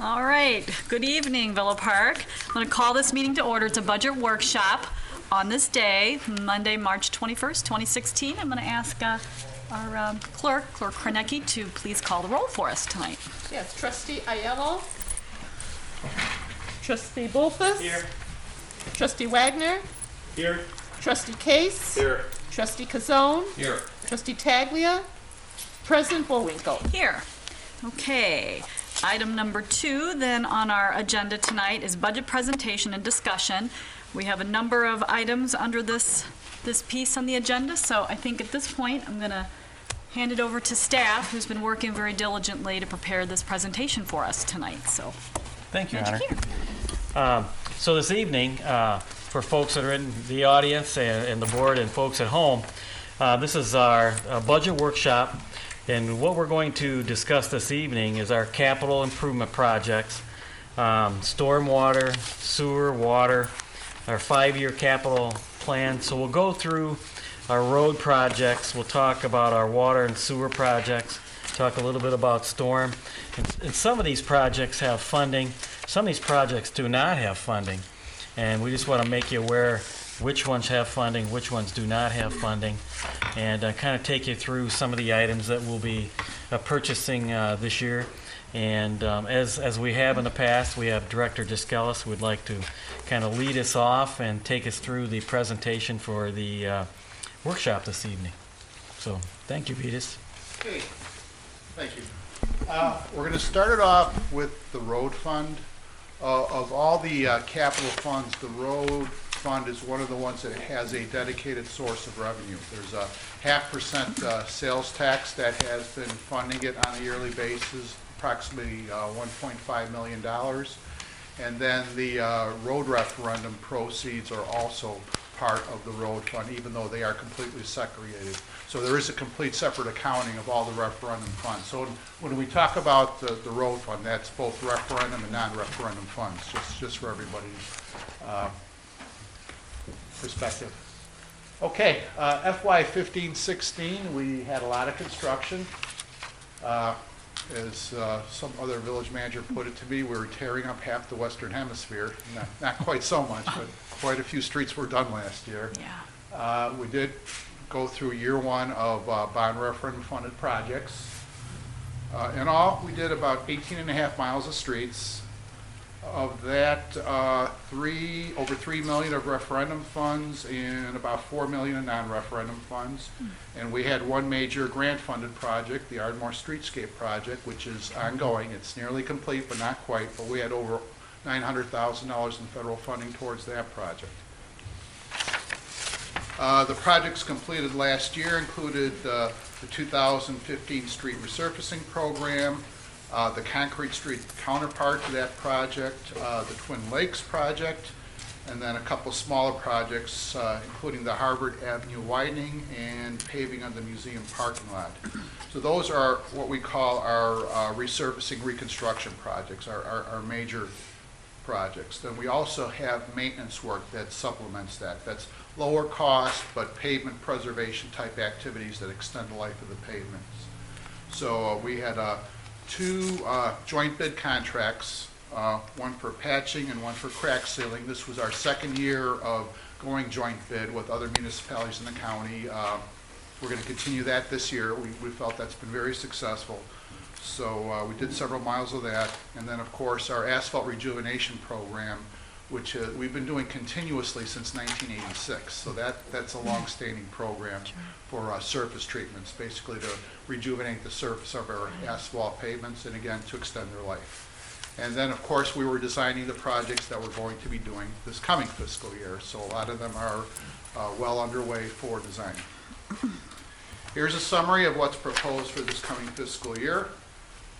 All right, good evening, Villa Park. I'm going to call this meeting to order. It's a budget workshop on this day, Monday, March 21st, 2016. I'm going to ask our clerk, Clerk Kronecki, to please call the roll for us tonight. Yes, Trustee Aiello. Trustee Bolfus. Here. Trustee Wagner. Here. Trustee Case. Here. Trustee Kazone. Here. Trustee Taglia. President Bullwinkle. Here. Okay. Item number 2 then on our agenda tonight is budget presentation and discussion. We have a number of items under this piece on the agenda, so I think at this point I'm going to hand it over to staff who's been working very diligently to prepare this presentation for us tonight. So, Thank you, Magic Honor. here. So this evening, for folks that are in the audience and the board and folks at home, this is our budget workshop. And what we're going to discuss this evening is our capital improvement projects, stormwater, sewer, water, our 5-year capital plan. So we'll go through our road projects. We'll talk about our water and sewer projects, talk a little bit about storm. And some of these projects have funding. Some of these projects do not have funding. And we just want to make you aware which ones have funding, which ones do not have funding, and kind of take you through some of the items that we'll be purchasing this year. And as we have in the past, we have Director Diskelis who would like to kind of lead us off and take us through the presentation for the workshop this evening. So thank you, Vitas. Okay, thank you. We're going to start it off with the road fund. Of all the capital funds, the road fund is one of the ones that has a dedicated source of revenue. There's a 0.5% sales tax that has been funding it on a yearly basis, approximately $1.5 million. And then the road referendum proceeds are also part of the road fund, even though they are completely segregated. So there is a complete separate accounting of all the referendum funds. So when we talk about the road fund, that's both referendum and non-referendum funds, just for everybody's perspective. Okay, FY 15-16, we had a lot of construction. As some other village manager put it to me, we were tearing up half the Western Hemisphere. Not quite so much, but quite a few streets were done last year. Yeah. We did go through year 1 of bond referendum funded projects. In all, we did about 18.5 miles of streets. Of that, over $3 million of referendum funds and about $4 million in non-referendum funds. And we had one major grant-funded project, the Ardmore Streetscape project, which is ongoing. It's nearly complete, but not quite. But we had over $900,000 in federal funding towards that project. The projects completed last year included the 2015 street resurfacing program, the Concrete Street counterpart to that project, the Twin Lakes project, and then a couple smaller projects, including the Harvard Avenue widening and paving of the museum parking lot. So those are what we call our resurfacing reconstruction projects, our major projects. Then we also have maintenance work that supplements that. That's lower cost, but pavement preservation type activities that extend the life of the pavements. So we had 2 joint bid contracts, one for patching and one for crack sealing. This was our second year of going joint bid with other municipalities in the county. We're going to continue that this year. We felt that's been very successful. So we did several miles of that. And then, of course, our asphalt rejuvenation program, which we've been doing continuously since 1986. So that's a long-standing program for surface treatments, basically to rejuvenate the surface of our asphalt pavements and, again, to extend their life. And then, of course, we were designing the projects that we're going to be doing this coming fiscal year. So a lot of them are well underway for design. Here's a summary of what's proposed for this coming fiscal year.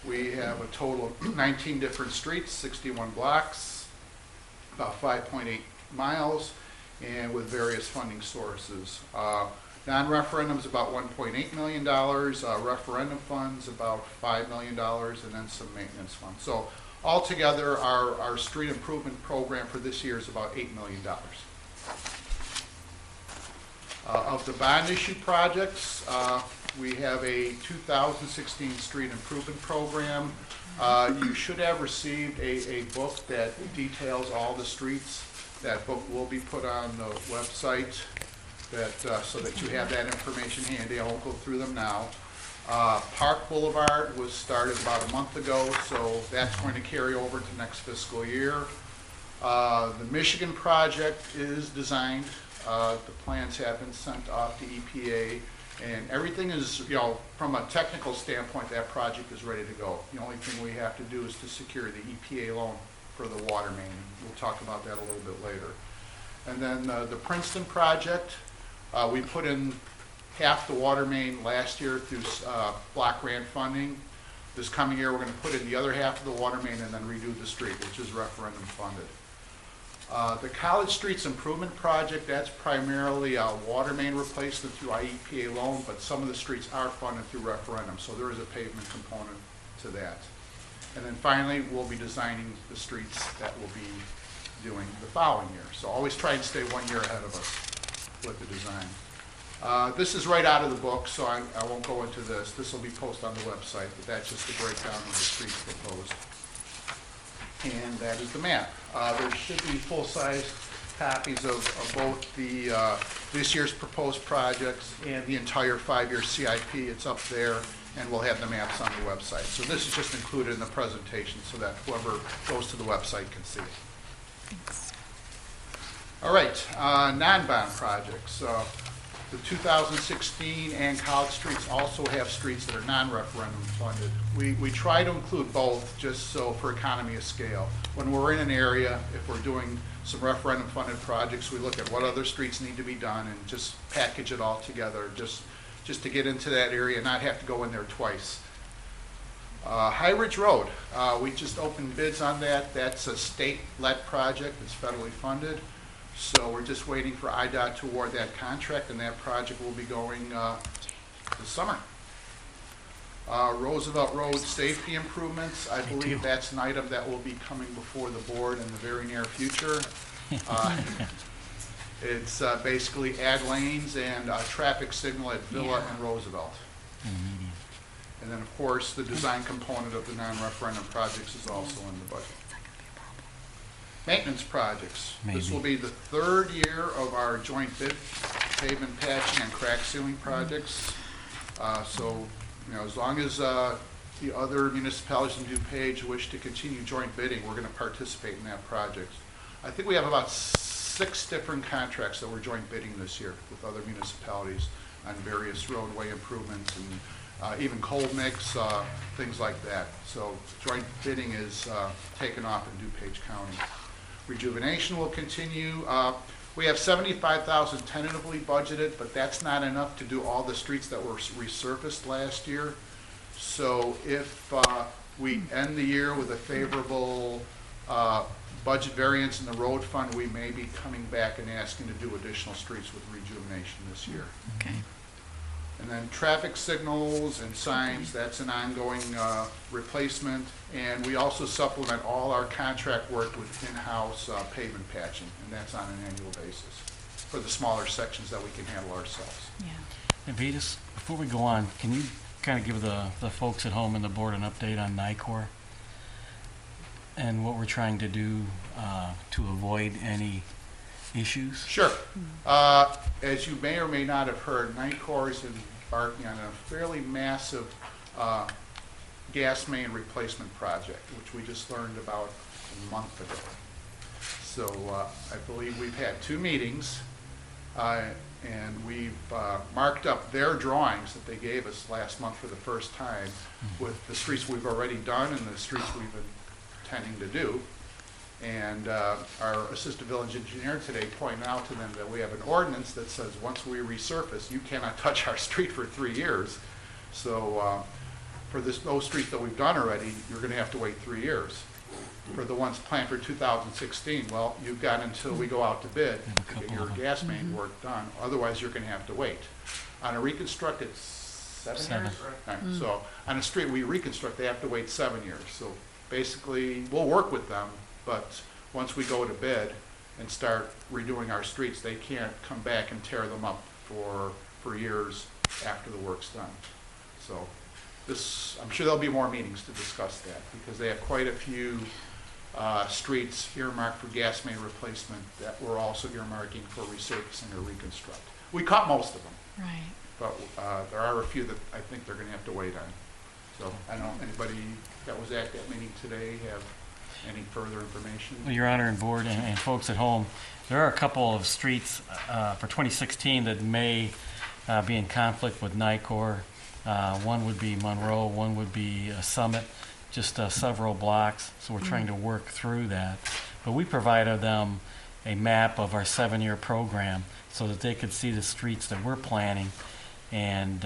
We have a total of 19 different streets, 61 blocks, about 5.8 miles, and with various funding sources. Non-referendum is about $1.8 million, referendum funds about $5 million, and then some maintenance funds. So altogether, our street improvement program for this year is about $8 million. Of the bond issue projects, we have a 2016 street improvement program You should have received a book that details all the streets. That book will be put on the website so that you have that information handy. I won't go through them now. Park Boulevard was started about a month ago, so that's going to carry over to next fiscal year. The Michigan project is designed. The plans have been sent off to EPA, and everything is, from a technical standpoint, that project is ready to go. The only thing we have to do is to secure the EPA loan for the water main. We'll talk about that a little bit later. And then the Princeton project, we put in half the water main last year through block grant funding. This coming year, we're going to put in the other half of the water main and then redo the street, which is referendum funded. The College Streets Improvement Project, that's primarily a water main replacement through IEPA loan, but some of the streets are funded through referendum, so there is a pavement component to that. And then finally, we'll be designing the streets that we'll be doing the following year. So always try and stay 1 year ahead of us with the design. This is right out of the book, so I won't go into this. This will be posted on the website, but that's just a breakdown of the streets proposed. And that is the map. There should be full-size copies of both the this year's proposed projects and the entire 5-year CIP. It's up there, and we'll have the maps on the website. So this is just included in the presentation so that whoever goes to the website can see it. Thanks. All right, non-bond projects. The 2016 and College Streets also have streets that are non-referendum funded. We try to include both just so for economy of scale. When we're in an area, if we're doing some referendum funded projects, we look at what other streets need to be done and just package it all together just to get into that area and not have to go in there twice. High Ridge Road, we just opened bids on that. That's a state-led project. It's federally funded. So we're just waiting for IDOT to award that contract, and that project will be going this summer. Roosevelt Road safety improvements, I believe that's an item that will be coming before the board in the very near future. It's basically add lanes and a traffic signal at Villa and Roosevelt. And then, of course, the design component of the non-referendum projects is also in the budget. Maintenance projects. This will be the third year of our joint bid pavement patching and crack sealing projects. So, as long as the other municipalities in DuPage wish to continue joint bidding, we're going to participate in that project. I think we have about 6 different contracts that we're joint bidding this year with other municipalities on various roadway improvements and even cold mix, things like that. So joint bidding is taken off in DuPage County. Rejuvenation will continue. We have $75,000 tentatively budgeted, but that's not enough to do all the streets that were resurfaced last year. So if we end the year with a favorable budget variance in the road fund, we may be coming back and asking to do additional streets with rejuvenation this year. Okay. And then traffic signals and signs, that's an ongoing replacement. And we also supplement all our contract work with in-house pavement patching, and that's on an annual basis for the smaller sections that we can handle ourselves. Yeah. And Vetus, before we go on, can you kind of give the folks at home and the board an update on NICOR and what we're trying to do to avoid any issues? Sure. As you may or may not have heard, NICOR is embarking on a fairly massive gas main replacement project, which we just learned about a month ago. So I believe we've had 2 meetings, and we've marked up their drawings that they gave us last month for the first time with the streets we've already done and the streets we've been intending to do. And our assistant village engineer today pointed out to them that we have an ordinance that says once we resurface, you cannot touch our street for 3 years. So for those streets that we've done already, you're going to have to wait 3 years. For the ones planned for 2016, well, you've got until we go out to bid to get your gas main work done. Otherwise, you're going to have to wait. On a reconstructed 7 years? Right. So on a street we reconstruct, they have to wait 7 years. So basically, we'll work with them, but once we go to bid and start redoing our streets, they can't come back and tear them up for years after the work's done. So I'm sure there'll be more meetings to discuss that, because they have quite a few streets earmarked for gas main replacement that we're also earmarking for resurfacing or reconstruct. We caught most of them, Right. but there are a few that I think they're gonna have to wait on. So I don't know, anybody that was at that meeting today have any further information? Well, Your Honor and Board and folks at home, there are a couple of streets for 2016 that may be in conflict with NICOR. One would be Monroe, one would be Summit, just several blocks. So we're trying to work through that. But we provided them a map of our 7-year program so that they could see the streets that we're planning, and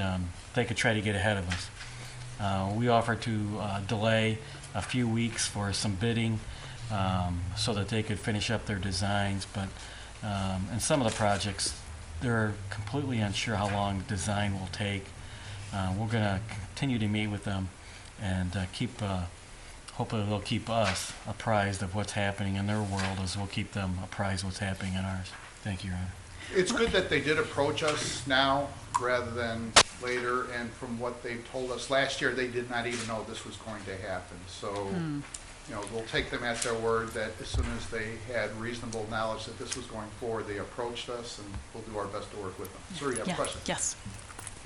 they could try to get ahead of us. We offered to delay a few weeks for some bidding so that they could finish up their designs. But in some of the projects, they're completely unsure how long design will take. We're going to continue to meet with them and hopefully they'll keep us apprised of what's happening in their world as we'll keep them apprised of what's happening in ours. Thank you, Your Honor. It's good that they did approach us now rather than later, and from what they told us last year, they did not even know this was going to happen. So, we'll take them at their word that as soon as they had reasonable knowledge that this was going forward, they approached us, and we'll do our best to work with them. Sir, you have a question? Yes.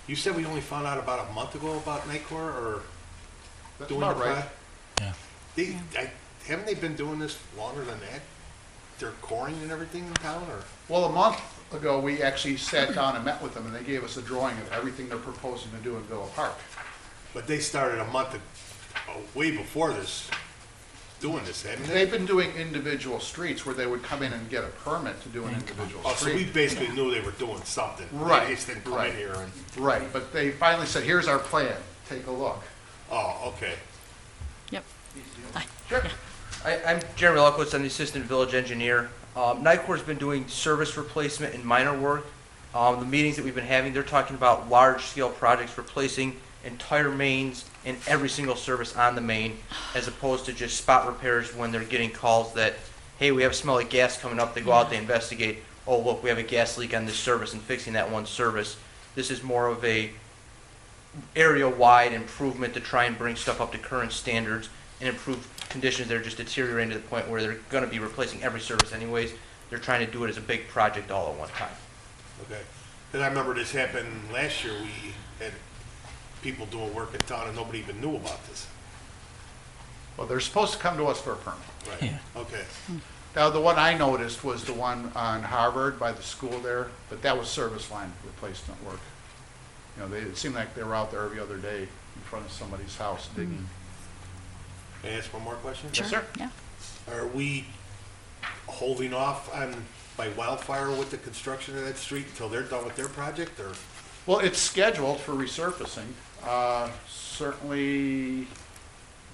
You said we only found out about a month ago about NICOR, or That's doing about the right. Yeah. Haven't they been doing this longer than that? They're coring and everything in town, or? Well, a month ago, we actually sat down and met with them, and they gave us a drawing of everything they're proposing to do in Villa Park. But they started a month, way before this, doing this, hadn't they? They've been doing individual streets where they would come in and get a permit to do an individual Oh, so we street. basically knew they were doing something. Right, They just didn't come right. in here and, Right, but they finally said, here's our plan, take a look. oh, okay. Yep. Sure. I'm Jeremy Lukowitz, I'm the assistant village engineer. NICOR's been doing service replacement and minor work. The meetings that we've been having, they're talking about large-scale projects, replacing entire mains and every single service on the main, as opposed to just spot repairs when they're getting calls that, hey, we have a smell of gas coming up, they go out, they investigate, oh, look, we have a gas leak on this service, and fixing that one service. This is more of a area-wide improvement to try and bring stuff up to current standards and improve conditions that are just deteriorating to the point where they're going to be replacing every service anyways. They're trying to do it as a big project all at one time. Okay. Then I remember this happened last year, we had people doing work in town and nobody even knew about this. Well, they're supposed to come to us for a permit. Right, Yeah. okay. Now, the one I noticed was the one on Harvard by the school there, but that was service line replacement work. It seemed like they were out there every other day in front of somebody's house digging. Can I ask one more question? Sure. sir. Yeah. Are we holding off by Wildfire with the construction of that street until they're done with their project, or? Well, it's scheduled for resurfacing. Certainly,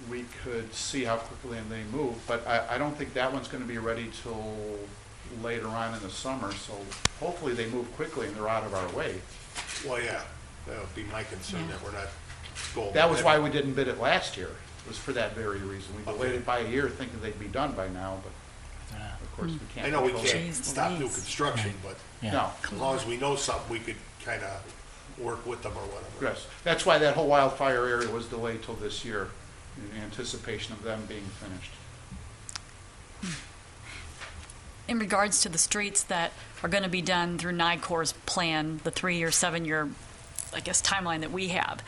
we could see how quickly they move, but I don't think that one's going to be ready till later on in the summer, so hopefully they move quickly and they're out of our way. Well, yeah, that would be my concern, that we're not going. That was why we didn't bid it last year, was for that very reason. We delayed it by a year thinking they'd be done by now, but of course we can't. I know we control can't it. Jeez stop new Louise. construction, but Yeah. No, as long as we know something, we could kind of work with them or whatever. yes. That's why that whole wildfire area was delayed till this year, in anticipation of them being finished. In regards to the streets that are going to be done through NICOR's plan, the 3-year, 7-year, I guess, timeline that we have,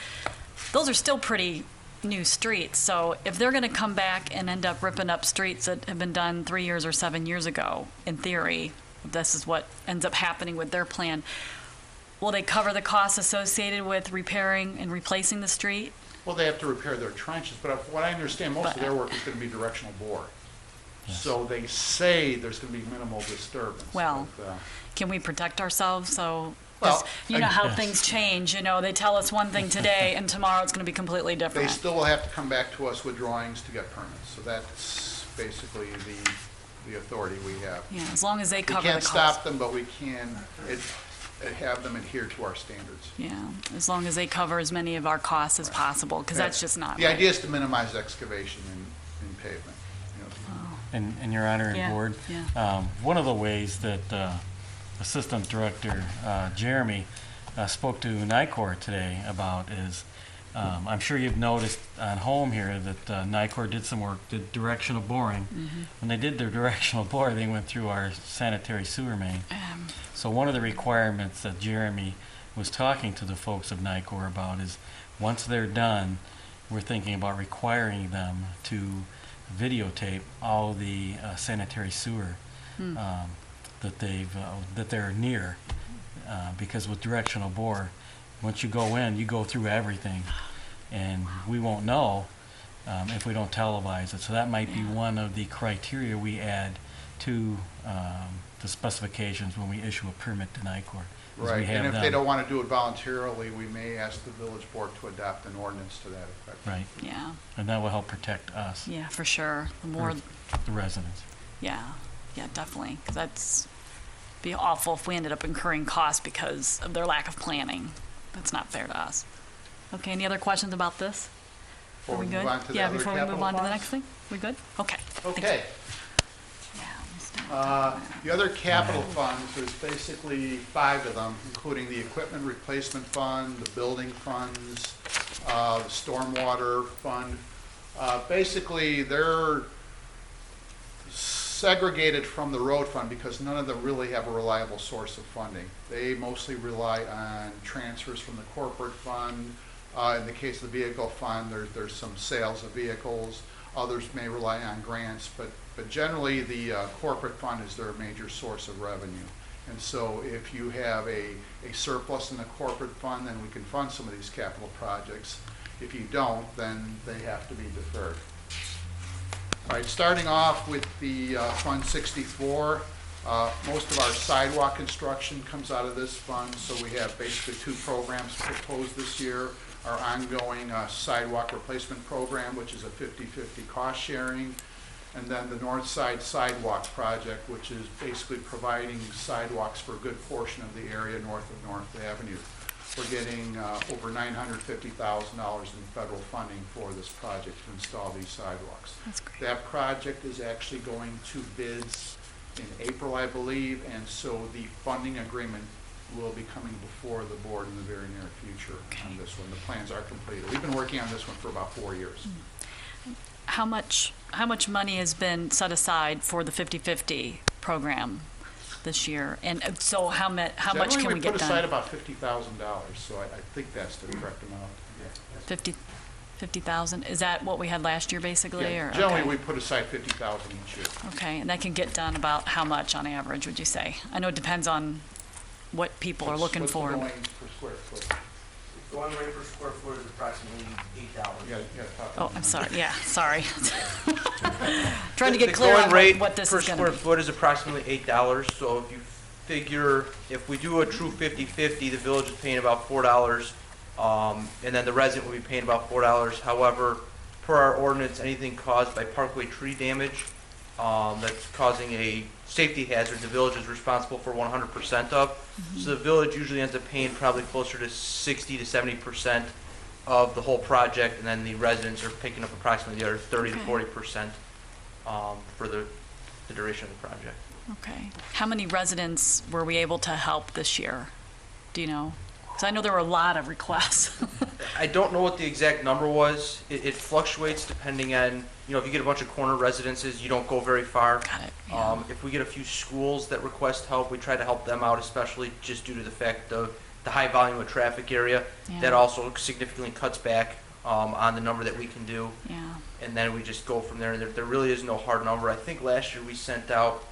those are still pretty new streets. So if they're going to come back and end up ripping up streets that have been done 3 years or 7 years ago, in theory, this is what ends up happening with their plan, will they cover the costs associated with repairing and replacing the street? Well, they have to repair their trenches, but from what I understand, most of their work is going to be directional bore. So they say there's going to be minimal disturbance. Well, but, Can we protect ourselves? So, Well, 'cause you know how yes. things change. They tell us one thing today, and tomorrow it's going to be completely They different. still will have to come back to us with drawings to get permits, so that's basically the authority we have. Yeah, as long as they We cover can't the stop cost. them, but we can have them adhere to our standards. Yeah, as long as they cover as many of our costs as possible, because that's just not The right. idea is to minimize excavation in pavement. And Your Honor Yeah, and Board, yeah. one of the ways that Assistant Director Jeremy spoke to NICOR today about is I'm sure you've noticed on home here that NICOR did some work, did directional boring. When they did their directional bore, they went through our sanitary sewer main. So one of the requirements that Jeremy was talking to the folks of NICOR about is, once they're done, we're thinking about requiring them to videotape all the sanitary sewer that they're near, because with directional bore, once you go in, you go through everything, and we won't know if we don't televise it. So that might be one of the criteria we add to the specifications when we issue a permit to NICOR. is we Right, have and if they them. don't want to do it voluntarily, we may ask the village board to adopt an ordinance to that effect. Right, Yeah, and that will help protect us, yeah, for sure. The more, the residents. yeah, definitely, because that's be awful if we ended up incurring costs because of their lack of planning. That's not fair to us. Okay, any other questions about this? Are Before we we good? move on to the Yeah, other before we move capital on to the funds? next thing? We good? Okay. thank you. Okay, Yeah, we start. the other capital funds, there's basically 5 of them, including the equipment replacement fund, the building funds, the stormwater fund. Basically, they're segregated from the road fund because none of them really have a reliable source of funding. They mostly rely on transfers from the corporate fund. In the case of the vehicle fund, there's some sales of vehicles. Others may rely on grants, but generally the corporate fund is their major source of revenue. And so if you have a surplus in the corporate fund, then we can fund some of these capital projects. If you don't, then they have to be deferred. All right, starting off with the Fund 64, most of our sidewalk construction comes out of this fund, so we have basically 2 programs proposed this year. Our ongoing sidewalk replacement program, which is a 50-50 cost sharing, and then the North Side Sidewalk Project, which is basically providing sidewalks for a good portion of the area north of North Avenue. We're getting over $950,000 in federal funding for this project to install these sidewalks. That's great. That project is actually going to bids in April, I believe, and so the funding agreement will be coming before the board in the very near future on this one. The plans are completed. We've been working on this one for about 4 years. How much money has been set aside for the 50-50 program this year? And so how much can we Generally, we get put aside done? about $50,000, so I think that's the correct amount. 50,000? Is that what we had last year, basically? Yeah, Or generally, okay. we put aside $50,000 each year. Okay, and that can get done about how much on average, would you say? I know it depends on what people are looking What's the for. going per square foot? Going rate per square foot is approximately $8. You gotta talk Oh, about I'm it. sorry, yeah, sorry. Trying to get The clear on going rate what this per is gonna square be. foot is approximately $8, so if you figure, if we do a true 50-50, the village is paying about $4, and then the resident will be paying about $4. However, per our ordinance, anything caused by parkway tree damage, that's causing a safety hazard, the village is responsible for 100% of. So the village usually ends up paying probably closer to 60 to 70% of the whole project, and then the residents are picking up approximately the other 30 to Okay. 40% for the duration of the project. Okay. How many residents were we able to help this year? Do you know? Because I know there were a lot of requests. I don't know what the exact number was. It fluctuates depending on, if you get a bunch of corner residences, you don't go very far. Got it, yeah. If we get a few schools that request help, we try to help them out, especially just due to the fact of the high volume of traffic area. Yeah. That also significantly cuts back on the number that we can do. Yeah, And then we just go from there. And there really is no hard number. I think last year we sent out,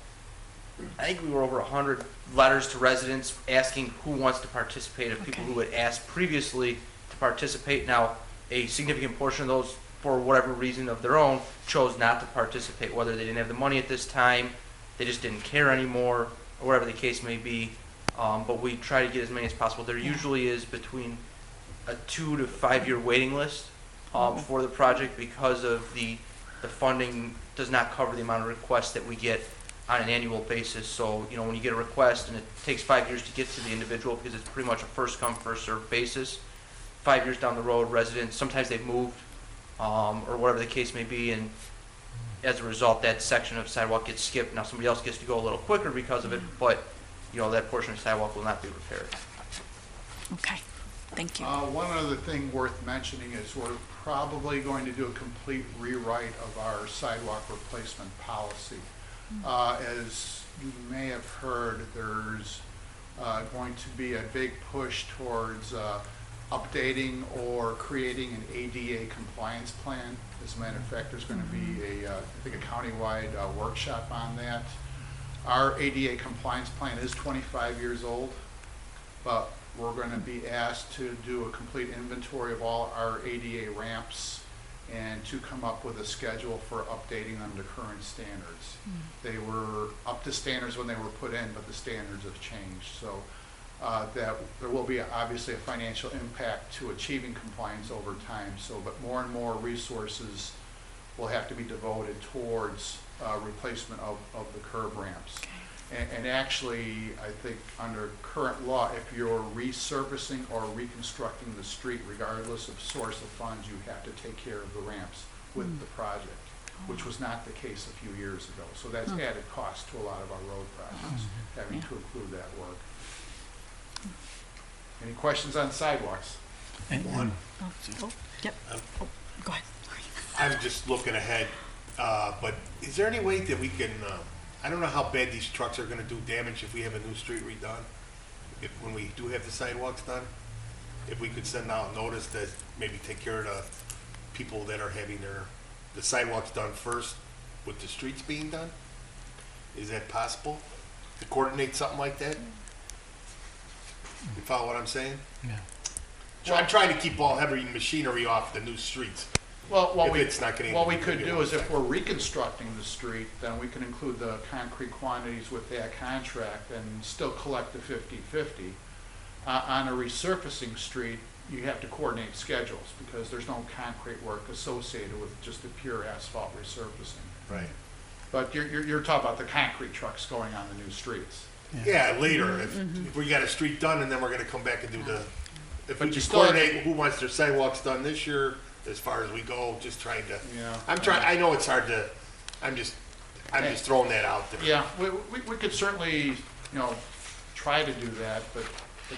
we were over 100 letters to residents asking who wants to participate, of people Okay. who had asked previously to participate. Now, a significant portion of those, for whatever reason of their own, chose not to participate, whether they didn't have the money at this time, they just didn't care anymore, or whatever the case may be. But we try to get as many as possible. There usually is between a 2 to 5 year waiting list for the project because of the funding does not cover the amount of requests that we get on an annual basis. So, when you get a request and it takes 5 years to get to the individual because it's pretty much a first come, first served basis, 5 years down the road, residents, sometimes they've moved, or whatever the case may be, and as a result, that section of sidewalk gets skipped. Now, somebody else gets to go a little quicker because of it, but, that portion of sidewalk will not be repaired. okay. Thank you. One other thing worth mentioning is we're probably going to do a complete rewrite of our sidewalk replacement policy. As you may have heard, there's going to be a big push towards updating or creating an ADA compliance plan. As a matter of fact, there's going to be I think a countywide workshop on that. Our ADA compliance plan is 25 years old, but we're going to be asked to do a complete inventory of all our ADA ramps and to come up with a schedule for updating them to current standards. They were up to standards when they were put in, but the standards have changed. So that there will be obviously a financial impact to achieving compliance over time. So, but more and more resources will have to be devoted towards replacement of the curb ramps. And actually, I think under current law, if you're resurfacing or reconstructing the street, regardless of source of funds, you have to take care of the ramps with the project, which was not the case a few years ago. So that's added cost to a lot of our road projects, having to include that work. Any questions on sidewalks? One. Yep. Go ahead. I'm just looking ahead, but is there any way that we can, I don't know how bad these trucks are gonna do damage if we have a new street redone, when we do have the sidewalks done? If we could send out a notice that maybe take care of the people that are having the sidewalks done first with the streets being done? Is that possible, to coordinate something like that? You follow what I'm saying? Yeah. So I'm trying to keep all heavy machinery off the new streets. Well, If it's not getting- what we could do is if we're reconstructing the street, then we can include the concrete quantities with that contract and still collect the 50/50. On a resurfacing street, you have to coordinate schedules because there's no concrete work associated with just the pure asphalt resurfacing. Right. But you're talking about the concrete trucks going on the new streets. Yeah, later, if we got a street done and then we're gonna come back and do if we But you just still have coordinate who wants their sidewalks done this year, as far as we go, just trying to, Yeah. I know it's hard to, I'm just throwing that out there. Yeah, we could certainly, try to do that, but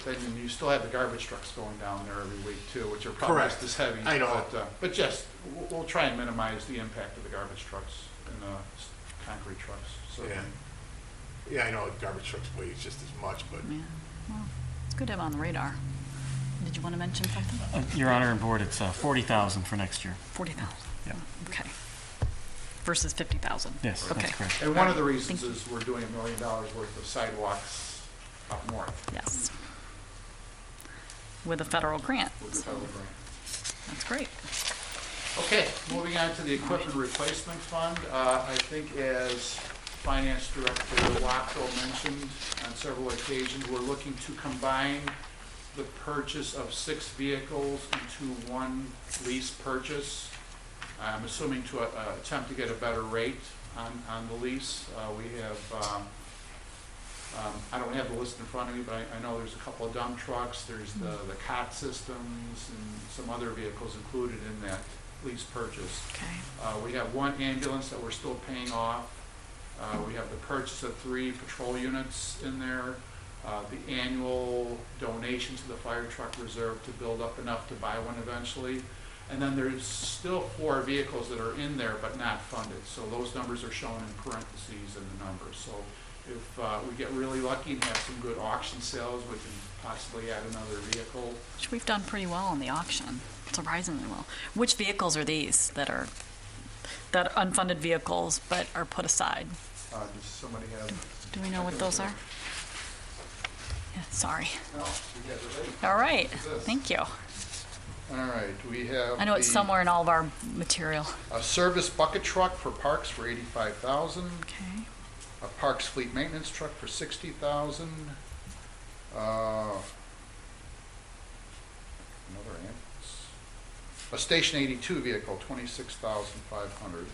then you still have the garbage trucks going down there every week too, which are probably Correct. just as heavy. I know. But yes, we'll try and minimize the impact of the garbage trucks and the concrete trucks, certainly. Yeah, I know garbage trucks weigh just as much, but Yeah. Well, it's good to have on the radar. Did you want to mention something? Your Honor and Board, it's 40,000 for next year. 40,000. Yeah. Okay. Versus 50,000. Yes, Okay. that's correct. And one of the reasons Thank is we're doing $1 million worth of sidewalks up north Yes. With a federal grant. with the federal grant. That's great. Okay, moving on to the equipment replacement fund. I think as Finance Director Wacko mentioned on several occasions, we're looking to combine the purchase of 6 vehicles into one lease purchase. I'm assuming to attempt to get a better rate on the lease. We have, I don't have the list in front of me, but I know there's a couple of dump trucks, there's the COT systems, and some other vehicles included in that lease purchase. Okay. We have 1 ambulance that we're still paying off. We have the purchase of 3 patrol units in there. The annual donation to the fire truck reserve to build up enough to buy one eventually. And then there's still 4 vehicles that are in there but not funded. So those numbers are shown in parentheses in the numbers. So if we get really lucky and have some good auction sales, we can possibly add another vehicle. Which we've done pretty well on the auction, surprisingly well. Which vehicles are these that are unfunded vehicles but are put aside? Does somebody have? Do we know what those are? Yeah, sorry. No, you guys are ready. All right. What's this? Thank you. All right, we have. I know it's the- somewhere in all of our material. A service bucket truck for Parks for $85,000. Okay. A Parks Fleet Maintenance truck for $60,000. Another ambulance. A Station 82 vehicle, $26,500.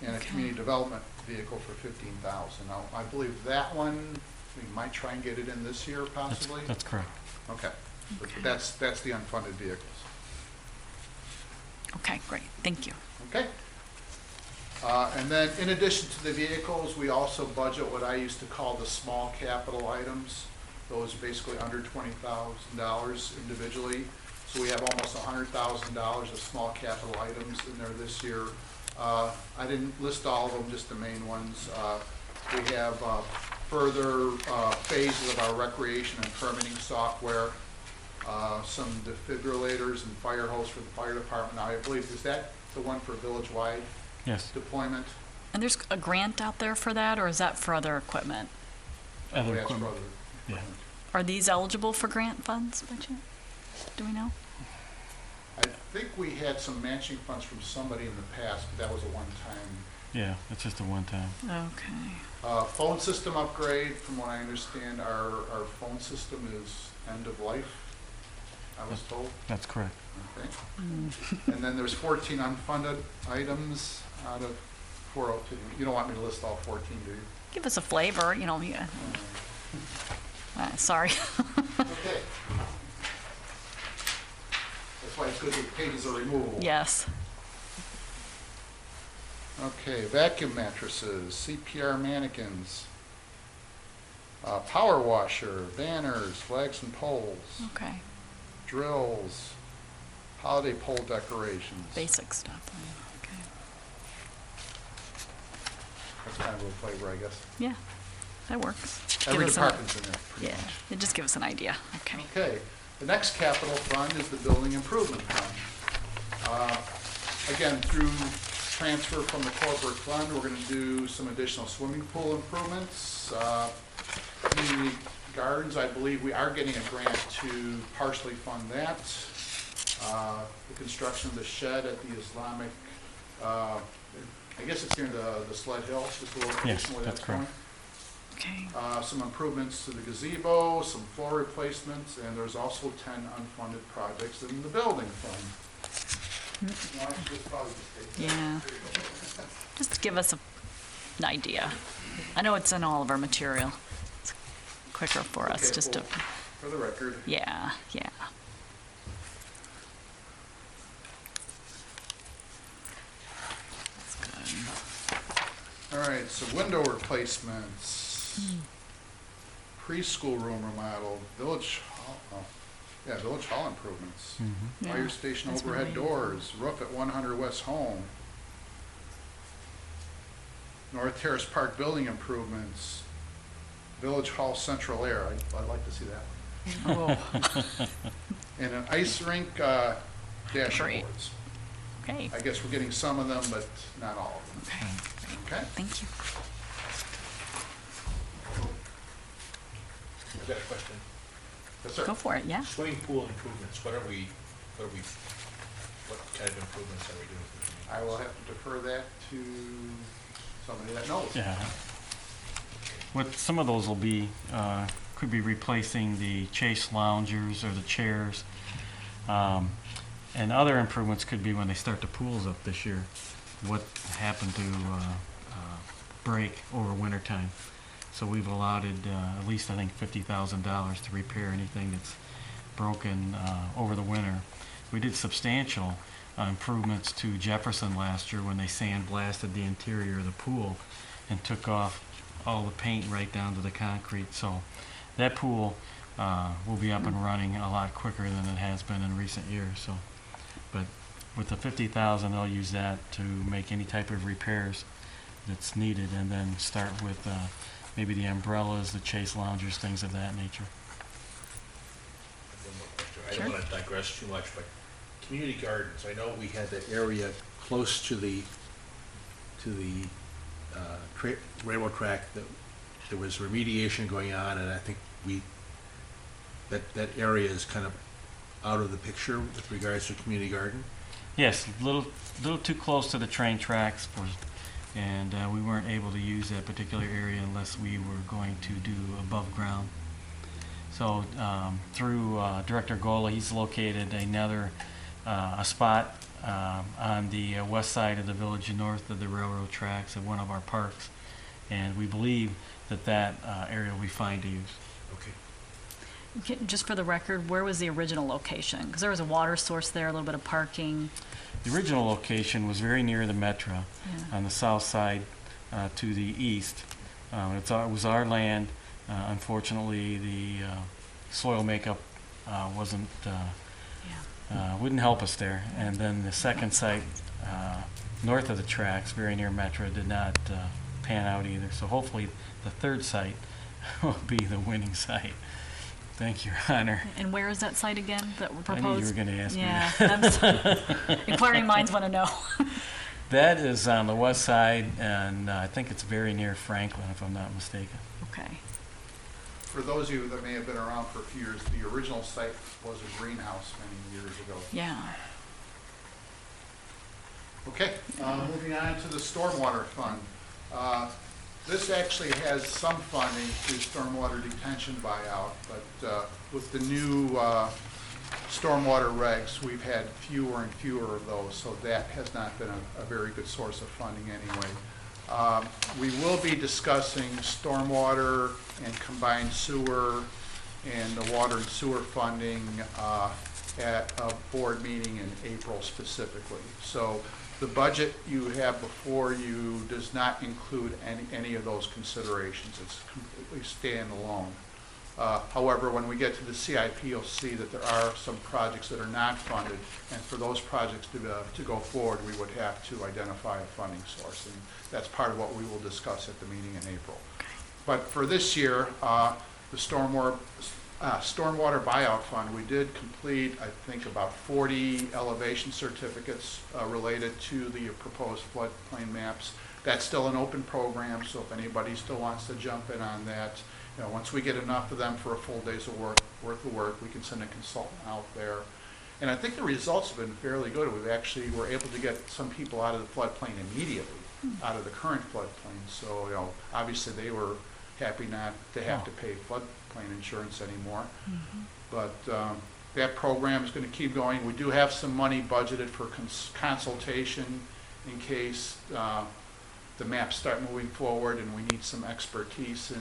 And a Okay. Community Development vehicle for $15,000. Now, I believe that one, we might try and get it in this year possibly. That's correct. Okay. But that's the unfunded vehicles. Okay, great. Thank you. Okay. And then in addition to the vehicles, we also budget what I used to call the small capital items. those basically under $20,000 individually. So we have almost $100,000 of small capital items in there this year. I didn't list all of them, just the main ones. We have further phases of our recreation and permitting software, some defibrillators and fire hose for the fire department. I believe, is that the one for village-wide Yes. deployment? And there's a grant out there for that, or is that for other equipment? Other That's for equipment. other Yeah. equipment. Are these eligible for grant funds by chance? Do we know? I think we had some matching funds from somebody in the past, but that was a one-time. Yeah, it's just a one-time. Okay. Phone system upgrade, from what I understand, our phone system is end of life, I was told. That's correct. Okay. And then there's 14 unfunded items out of 402. You don't want me to list all 14, do you? Give us a flavor, you know. Sorry. Okay. That's why it's good that pages are removable. Yes. Okay, vacuum mattresses, CPR mannequins, power washer, banners, flags and poles, Okay. drills, holiday pole decorations. Basic stuff. Okay. That's kind of a flavor, I guess. Yeah, that works. Every Give us department's in there, pretty Yeah, much. it just give us an idea. Okay. Okay, the next capital fund is the building improvement fund. Again, through transfer from the corporate fund, we're gonna do some additional swimming pool improvements. Community gardens, I believe we are getting a grant to partially fund that. The construction of the shed at the Islamic, I guess it's near the Sled Hill, is the location Yes, where that's that's going. Okay. Some improvements to the gazebo, some floor replacements, and there's also 10 unfunded projects in the building fund. No, I should just probably just take that. Yeah. Just give us an idea. I know it's in all of our material. It's quicker for us Okay, just to, well, for the record, yeah, yeah. That's good. all right, so window replacements, preschool room remodel, village hall, village hall improvements, Yeah, fire station that's what overhead I- doors, roof at 100 West Home, North Terrace Park building improvements, village hall central air, I'd like to see that one. Oh, And an ice rink dashboards. okay, I guess we're getting some of them, but not all of them. okay, Okay? thank you. I've got a question. Yes, sir. Go for it, yeah. Swimming pool improvements, what kind of improvements are we doing? I will have to defer that to somebody that knows. Yeah. What some of those will be, could be replacing the chase loungers or the chairs. And other improvements could be when they start the pools up this year. What happened to break over winter time. So we've allotted at least, I think, $50,000 to repair anything that's broken over the winter. We did substantial improvements to Jefferson last year when they sandblasted the interior of the pool and took off all the paint right down to the concrete. So that pool will be up and running a lot quicker than it has been in recent years. So, but with the $50,000, they'll use that to make any type of repairs that's needed, and then start with maybe the umbrellas, the chase loungers, things of that nature. One more question. I Sure. don't want to digress too much, but community gardens, I know we had that area close to the railroad track that there was remediation going on, and I think that area is kind of out of the picture with regards to community garden. Yes, a little too close to the train tracks, and we weren't able to use that particular area unless we were going to do above ground. So through Director Gola, he's located a spot on the west side of the village, north of the railroad tracks at one of our parks, and we believe that area will be fine to use. Okay. Just for the record, where was the original location? Because there was a water source there, a little bit of parking. The original location was very near the Metro, Yeah. on the south side to the east. It was our land, Unfortunately, the soil makeup wasn't wouldn't help us there. And then the second site north of the tracks, very near Metro, did not pan out either. So hopefully the third site will be the winning site. Thank you, Your Honor. And where is that site again that we're I knew proposed? you were going to ask me Yeah, that. inquiring minds want to know. That is on the west side, and I think it's very near Franklin, if I'm not mistaken. Okay. For those of you that may have been around for a few years, the original site was a greenhouse many years ago. Yeah. Okay, moving on to the stormwater fund. This actually has some funding through stormwater detention buyout, but with the new stormwater regs, we've had fewer and fewer of those, so that has not been a very good source of funding anyway. We will be discussing stormwater and combined sewer and the water and sewer funding at a board meeting in April specifically. So the budget you have before you does not include any of those considerations. It's completely standalone. However, when we get to the CIP, you'll see that there are some projects that are not funded, and for those projects to go forward, we would have to identify a funding source, and that's part of what we will discuss at the meeting in April. But for this year, the stormwater buyout fund, we did complete, I think, about 40 elevation certificates related to the proposed floodplain maps. That's still an open program, so if anybody still wants to jump in on that, you know, once we get enough of them for a full day's worth of work, we can send a consultant out there. And I think the results have been fairly good. We've actually were able to get some people out of the floodplain immediately, out of the current floodplain. So, you know, obviously they were happy not to have to pay floodplain insurance anymore. But that program is going to keep going. We do have some money budgeted for consultation in case the maps start moving forward, and we need some expertise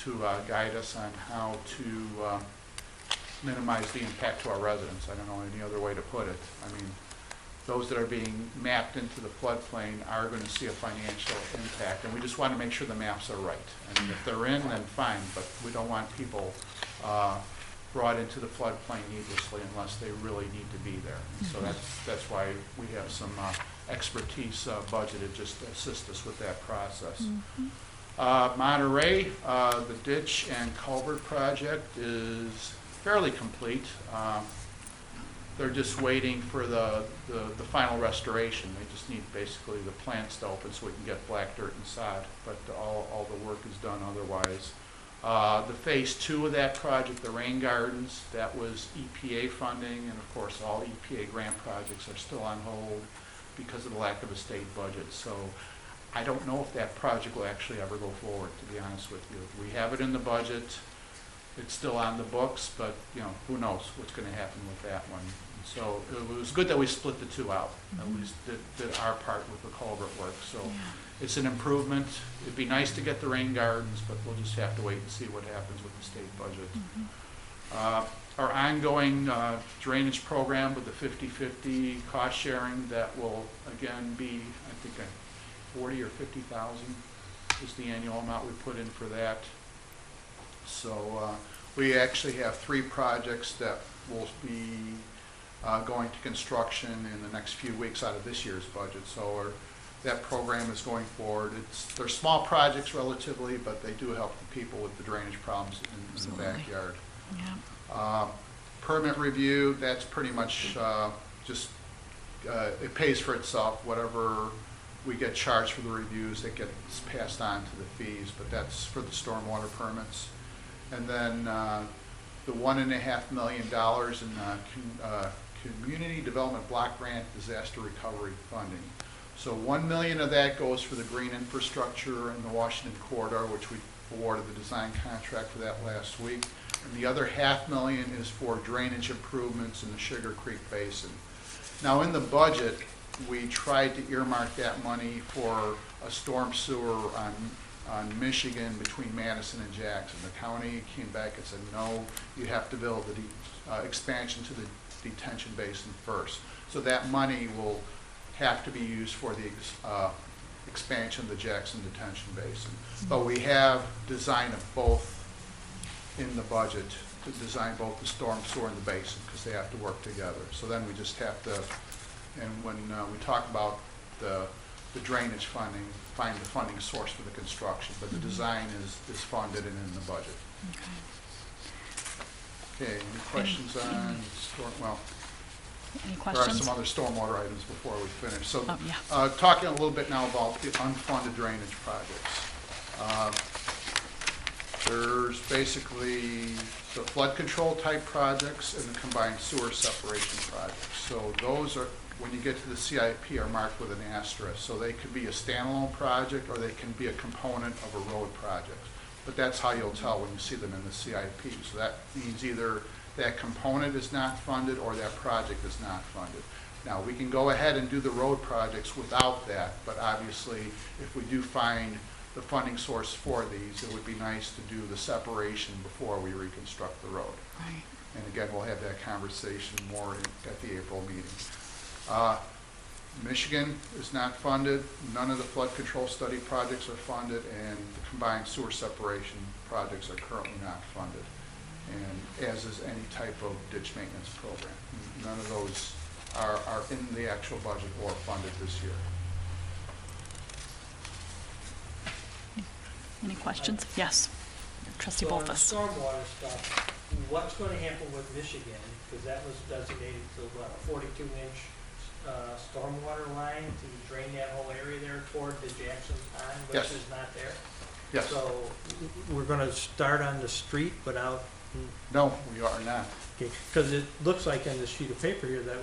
to guide us on how to minimize the impact to our residents. I don't know any other way to put it. I mean, those that are being mapped into the floodplain are going to see a financial impact, and we just want to make sure the maps are right. I mean, if they're in, then fine, but we don't want people brought into the floodplain needlessly unless they really need to be there. And so that's why we have some expertise budgeted just to assist us with that process. Monterey, the ditch and culvert project is fairly complete. They're just waiting for the final restoration. They just need basically the plants to open so we can get black dirt and sod, but all the work is done otherwise. The phase 2 of that project, the rain gardens, that was EPA funding, and of course all EPA grant projects are still on hold because of the lack of a state budget. So I don't know if that project will actually ever go forward, to be honest with you. We have it in the budget. It's still on the books, but you know, who knows what's going to happen with that one. And so it was good that we split the two out. At least did our part with the culvert work. So it's an improvement. It'd be nice to get the rain gardens, but we'll just have to wait and see what happens with the state budget. Our ongoing drainage program with the 50-50 cost sharing, that will again be, I think, 40 or 50,000 is the annual amount we put in for that. So we actually have 3 projects that will be going to construction in the next few weeks out of this year's budget. So that program is going forward. They're small projects relatively, but they do help the people with the drainage problems in the backyard. Permit review, that's pretty much just, it pays for itself. Whatever we get charged for the reviews, it gets passed on to the fees, but that's for the stormwater permits. And then the $1.5 million in Community Development Block Grant Disaster Recovery Funding. So $1 million of that goes for the green infrastructure in the Washington corridor, which we awarded the design contract for that last week. And the other $500,000 is for drainage improvements in the Sugar Creek Basin. Now in the budget, we tried to earmark that money for a storm sewer on Michigan between Madison and Jackson. The county came back and said, no, you have to build the expansion to the detention basin first. So that money will have to be used for the expansion of the Jackson detention basin. But we have design of both in the budget to design both the storm sewer and the basin, because they have to work together. So then we just have to, and when we talk about the drainage funding, find the funding source for the construction, but the design is funded and in the budget. Okay, any questions on storm, well, Any there are questions? some other stormwater items before we finish. So, Oh, yeah. talking a little bit now about the unfunded drainage projects. There's basically the flood control type projects and the combined sewer separation projects. So those are, when you get to the CIP, are marked with an asterisk. So they could be a standalone project or they can be a component of a road project. But that's how you'll tell when you see them in the CIP. So that means either that component is not funded or that project is not funded. Now, we can go ahead and do the road projects without that, but obviously, if we do find the funding source for these, it would be nice to do the separation before we reconstruct the road. Right. And again, we'll have that conversation more at the April meeting. Michigan is not funded. None of the flood control study projects are funded, and the combined sewer separation projects are currently not funded, and as is any type of ditch maintenance program. None of those are in the actual budget or funded this year. Any questions? Yes. Trustee So on the Bolfus. stormwater stuff, what's going to happen with Michigan? Because that was designated to, what, a 42-inch stormwater line to drain that whole area there toward the Jackson Pond, which Yes. is not there? Yes. So we're going to start on the street without, No, we are not. because it looks like on the sheet of paper here that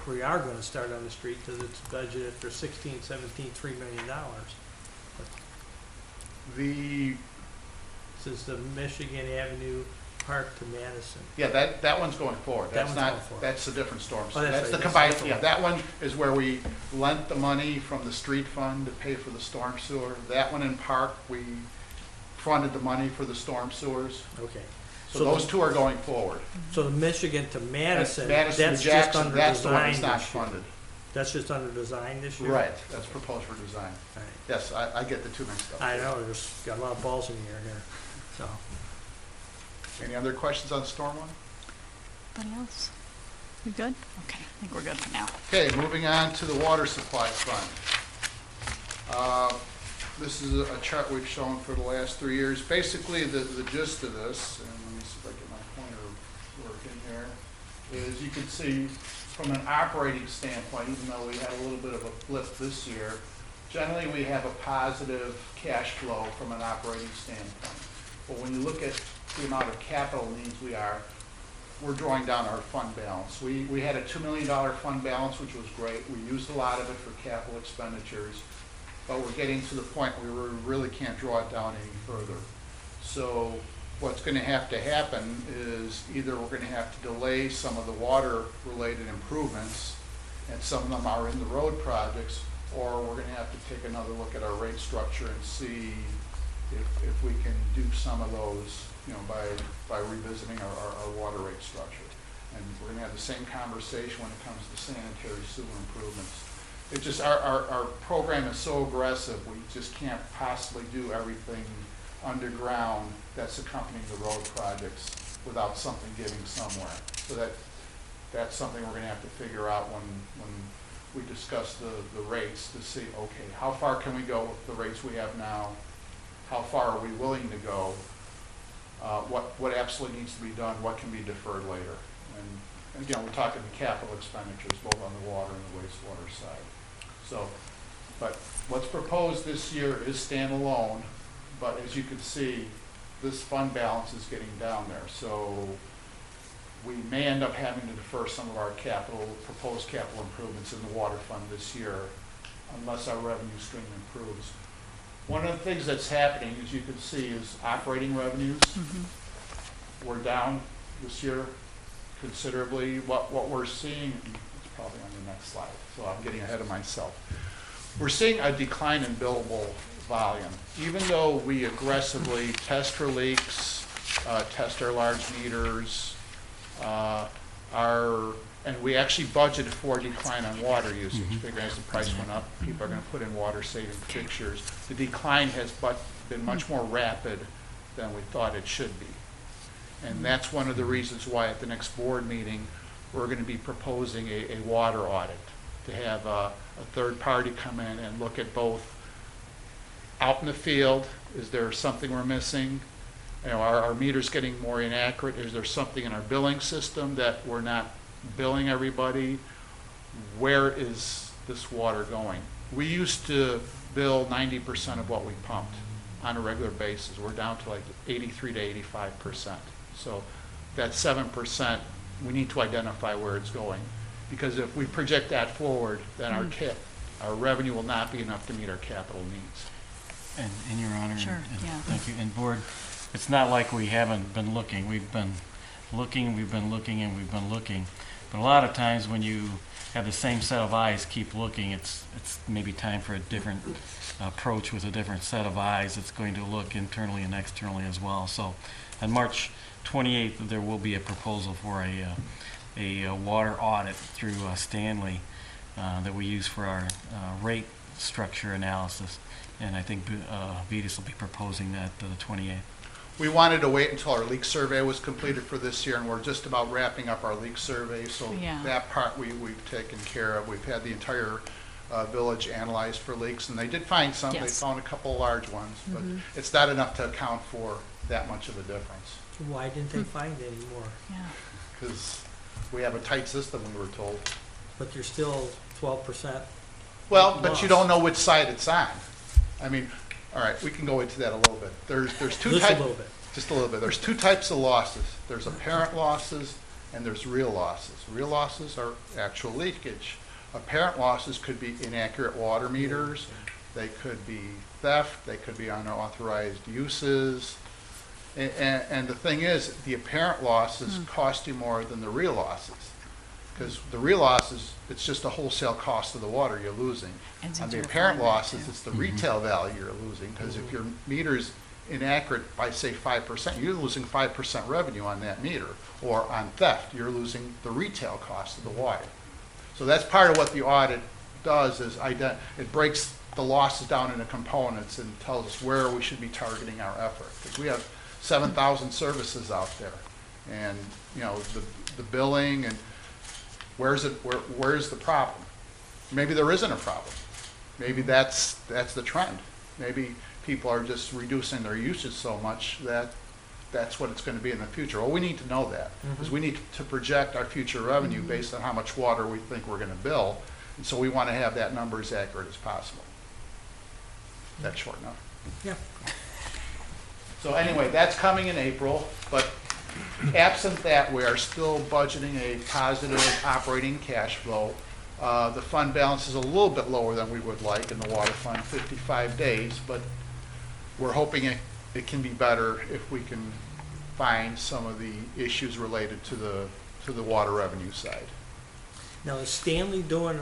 we are going to start on the street because it's budgeted for 16, 17, $3 million. The, This is the Michigan Avenue Park to Madison. yeah, that one's going forward. That That's one's not, going forward. that's a different storm. Oh, that's That's the right, that's combined, different. yeah, that one is where we lent the money from the street fund to pay for the storm sewer. That one in Park, we funded the money for the storm sewers. Okay. So those two are going forward. So the Michigan to Madison, Madison to that's just Jackson, under that's the one design that's not this year. funded. That's just under design this year? Right, that's proposed for design. Right. Yes, I get the two mixed up. I know, there's got a lot of balls in the air here, so. Any other questions on storm one? Anybody else? We good? Okay, I think we're good for now. Okay, moving on to the water supply fund. This is a chart we've shown for the last 3 years. Basically, the gist of this, and let me see if I get my pointer working here, is you can see from an operating standpoint, even though we had a little bit of a blip this year, generally we have a positive cash flow from an operating standpoint. But when you look at the amount of capital needs we're drawing down our fund balance. We had a $2 million fund balance, which was great. We used a lot of it for capital expenditures, but we're getting to the point where we really can't draw it down any further. So what's going to happen is either we're going to have to delay some of the water-related improvements, and some of them are in the road projects, or we're going to have to take another look at our rate structure and see if we can do some of those, you know, by revisiting our water rate structure. And we're going to have the same conversation when it comes to sanitary sewer improvements. It's just our program is so aggressive, we just can't possibly do everything underground that's accompanying the road projects without something giving somewhere. So that's something we're going to have to figure out when we discuss the rates to see, okay, how far can we go with the rates we have now? How far are we willing to go? What absolutely needs to be done? What can be deferred later? And again, we're talking the capital expenditures, both on the water and the wastewater side. So, but what's proposed this year is standalone, but as you can see, this fund balance is getting down there. So we may end up having to defer some of our proposed capital improvements in the water fund this year, unless our revenue stream improves. One of the things that's happening, as you can see, is operating revenues. We're down this year considerably. What we're seeing, it's probably on the next slide, so I'm getting ahead of myself. We're seeing a decline in billable volume. Even though we aggressively test for leaks, test our large meters, and we actually budgeted for a decline on water usage. Figuring as the price went up, people are going to put in water-saving fixtures. The decline has been much more rapid than we thought it should be. And that's one of the reasons why at the next board meeting, we're going to be proposing a water audit, to have a third party come in and look at both out in the field, is there something we're missing? You know, are our meters getting more inaccurate? Is there something in our billing system that we're not billing everybody? Where is this water going? We used to bill 90% of what we pumped on a regular basis. We're down to like 83 to 85%. So that 7%, we need to identify where it's going. Because if we project that forward, then our revenue will not be enough to meet our capital needs. And Your Honor, Sure, and yeah. thank you. And Board, it's not like we haven't been looking. We've been looking, we've been looking, and we've been looking. But a lot of times when you have the same set of eyes keep looking, it's maybe time for a different approach with a different set of eyes. It's going to look internally and externally as well. So on March 28th, there will be a proposal for a water audit through Stanley that we use for our rate structure analysis. And I think VEDAS will be proposing that the 28th. We wanted to wait until our leak survey was completed for this year, and we're just about wrapping up our leak survey. So Yeah. that part we've taken care of. We've had the entire village analyzed for leaks, and they did find some. They Yes. found a couple large ones, but it's not enough to account for that much of a difference. Why didn't they find any more? Yeah. Because we have a tight system, we were told. But you're still 12%. Well, but you Loss. don't know which side it's on. I mean, all right, we can go into that a little bit. There's two Just a types. little bit. Just a little bit. There's two types of losses. There's apparent losses and there's real losses. Real losses are actual leakage. Apparent losses could be inaccurate water meters. They could be theft. They could be unauthorized uses. And the thing is, the apparent losses cost you more than the real losses. Because the real losses, it's just the wholesale cost of the water you're losing. And On since the you're apparent finding that losses, too. it's the retail value you're losing. Because if your meter's inaccurate by, say, 5%, you're losing 5% revenue on that meter. Or on theft, you're losing the retail cost of the water. So that's part of what the audit does, is it breaks the losses down into components and tells us where we should be targeting our effort. Because we have 7,000 services out there. And, you know, the billing and where's the problem? Maybe there isn't a problem. Maybe that's the trend. Maybe people are just reducing their usage so much that that's what it's going to be in the future. Well, we need to know that, because we need to project our future revenue based on how much water we think we're going to bill, and so we want to have that number as accurate as possible. That's short enough. Yeah. So anyway, that's coming in April, but absent that, we are still budgeting a positive operating cash flow. The fund balance is a little bit lower than we would like in the water fund, 55 days, but we're hoping it can be better if we can find some of the issues related to the water revenue side. Now, is Stanley doing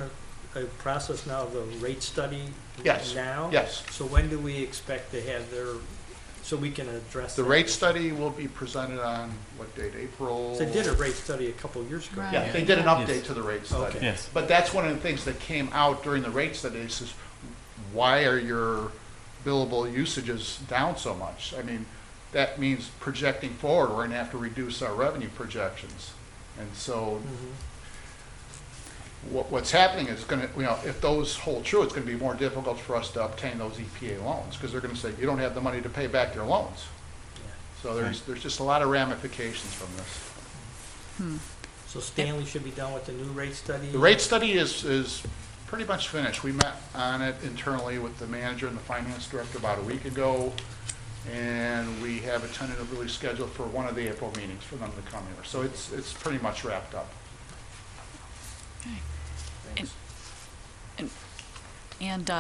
a process now of the rate study Yes. now? Yes. So when do we expect to have so we can address The that? rate study will be presented on, what date, April? They did a rate study a couple years ago. Right. Yeah, they did an Yes. update to the rate study. Okay. Yes. But that's one of the things that came out during the rate study, is why are your billable usages down so much? I mean, that means projecting forward, we're going to have to reduce our revenue projections. And so what's happening is going to, you know, if those hold true, it's going to be more difficult for us to obtain those EPA loans, because they're going to say, you don't have the money to pay back your loans. So there's just a lot of ramifications from this. So Stanley should be done with the new rate study? The rate study is pretty much finished. We met on it internally with the manager and the finance director about a week ago, and we have it tentatively scheduled for one of the April meetings for them to come here. So it's pretty much wrapped up. And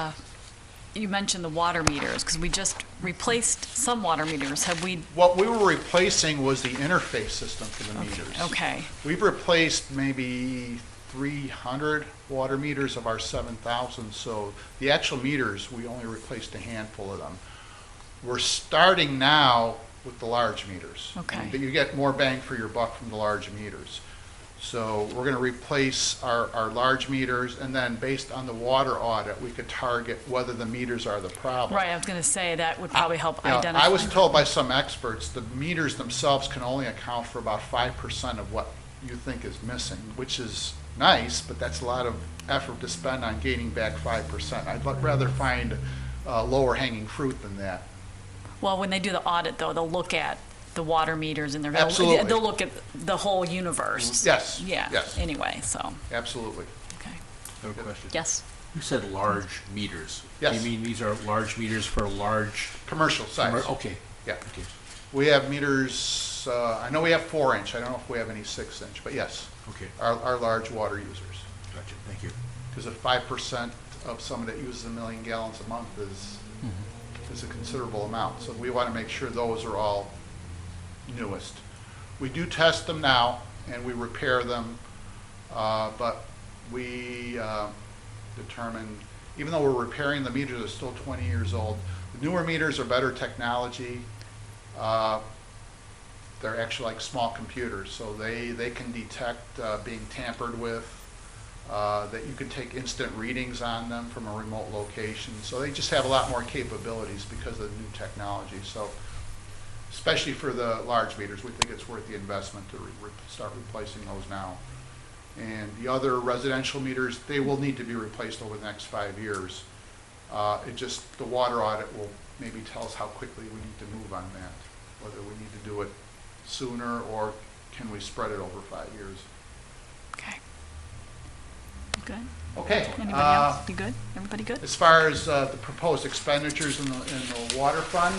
you mentioned the water meters, because we just replaced some water meters. Have we? What we were replacing was the interface system for the meters. Okay. We've replaced maybe 300 water meters of our 7,000, so the actual meters, we only replaced a handful of them. We're starting now with the large meters. Okay. And you get more bang for your buck from the large meters. So we're going to replace our large meters, and then based on the water audit, we could target whether the meters are the problem. Right, I was going to say that would probably help You know, identify. I was told by some experts, the meters themselves can only account for about 5% of what you think is missing, which is nice, but that's a lot of effort to spend on gaining back 5%. I'd rather find lower hanging fruit than that. Well, when they do the audit, though, they'll look at the water meters and Absolutely. they'll look at the whole universe. Yes, Yeah, yes. anyway, so, Absolutely. okay. I have a question. Yes, You said large meters. Yes. You mean these are large meters for large? Commercial size. Okay. Yeah. Okay. We have meters, I know we have 4-inch, I don't know if we have any 6-inch, but yes, Okay. our large water users. Gotcha. Thank you. Because if 5% of someone that uses 1 million gallons a month is a considerable amount. So we want to make sure those are all newest. We do test them now, and we repair them, but we determine, even though we're repairing the meters, they're still 20 years old. The newer meters are better technology. They're actually like small computers, so they can detect being tampered with, that you can take instant readings on them from a remote location. So they just have a lot more capabilities because of the new technology. So especially for the large meters, we think it's worth the investment to start replacing those now. And the other residential meters, they will need to be replaced over the next 5 years. The water audit will maybe tell us how quickly we need to move on that, whether we need to do it sooner or can we spread it over 5 years. okay. Good. Okay. Anybody else? You good? Everybody good? As far as the proposed expenditures in the water fund,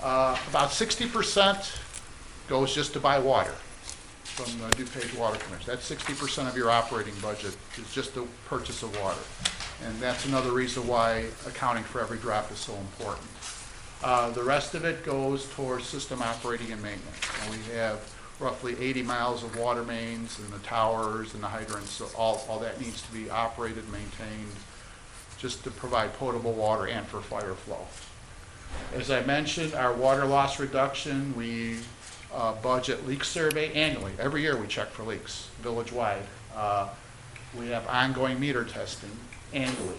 about 60% goes just to buy water from the DuPage Water Commission. That's 60% of your operating budget is just the purchase of water. And that's another reason why accounting for every drop is so important. The rest of it goes towards system operating and maintenance. And we have roughly 80 miles of water mains and the towers and the hydrants, so all that needs to be operated, maintained, just to provide potable water and for fire flow. As I mentioned, our water loss reduction, we budget leak survey annually. Every year we check for leaks, village-wide. We have ongoing meter testing annually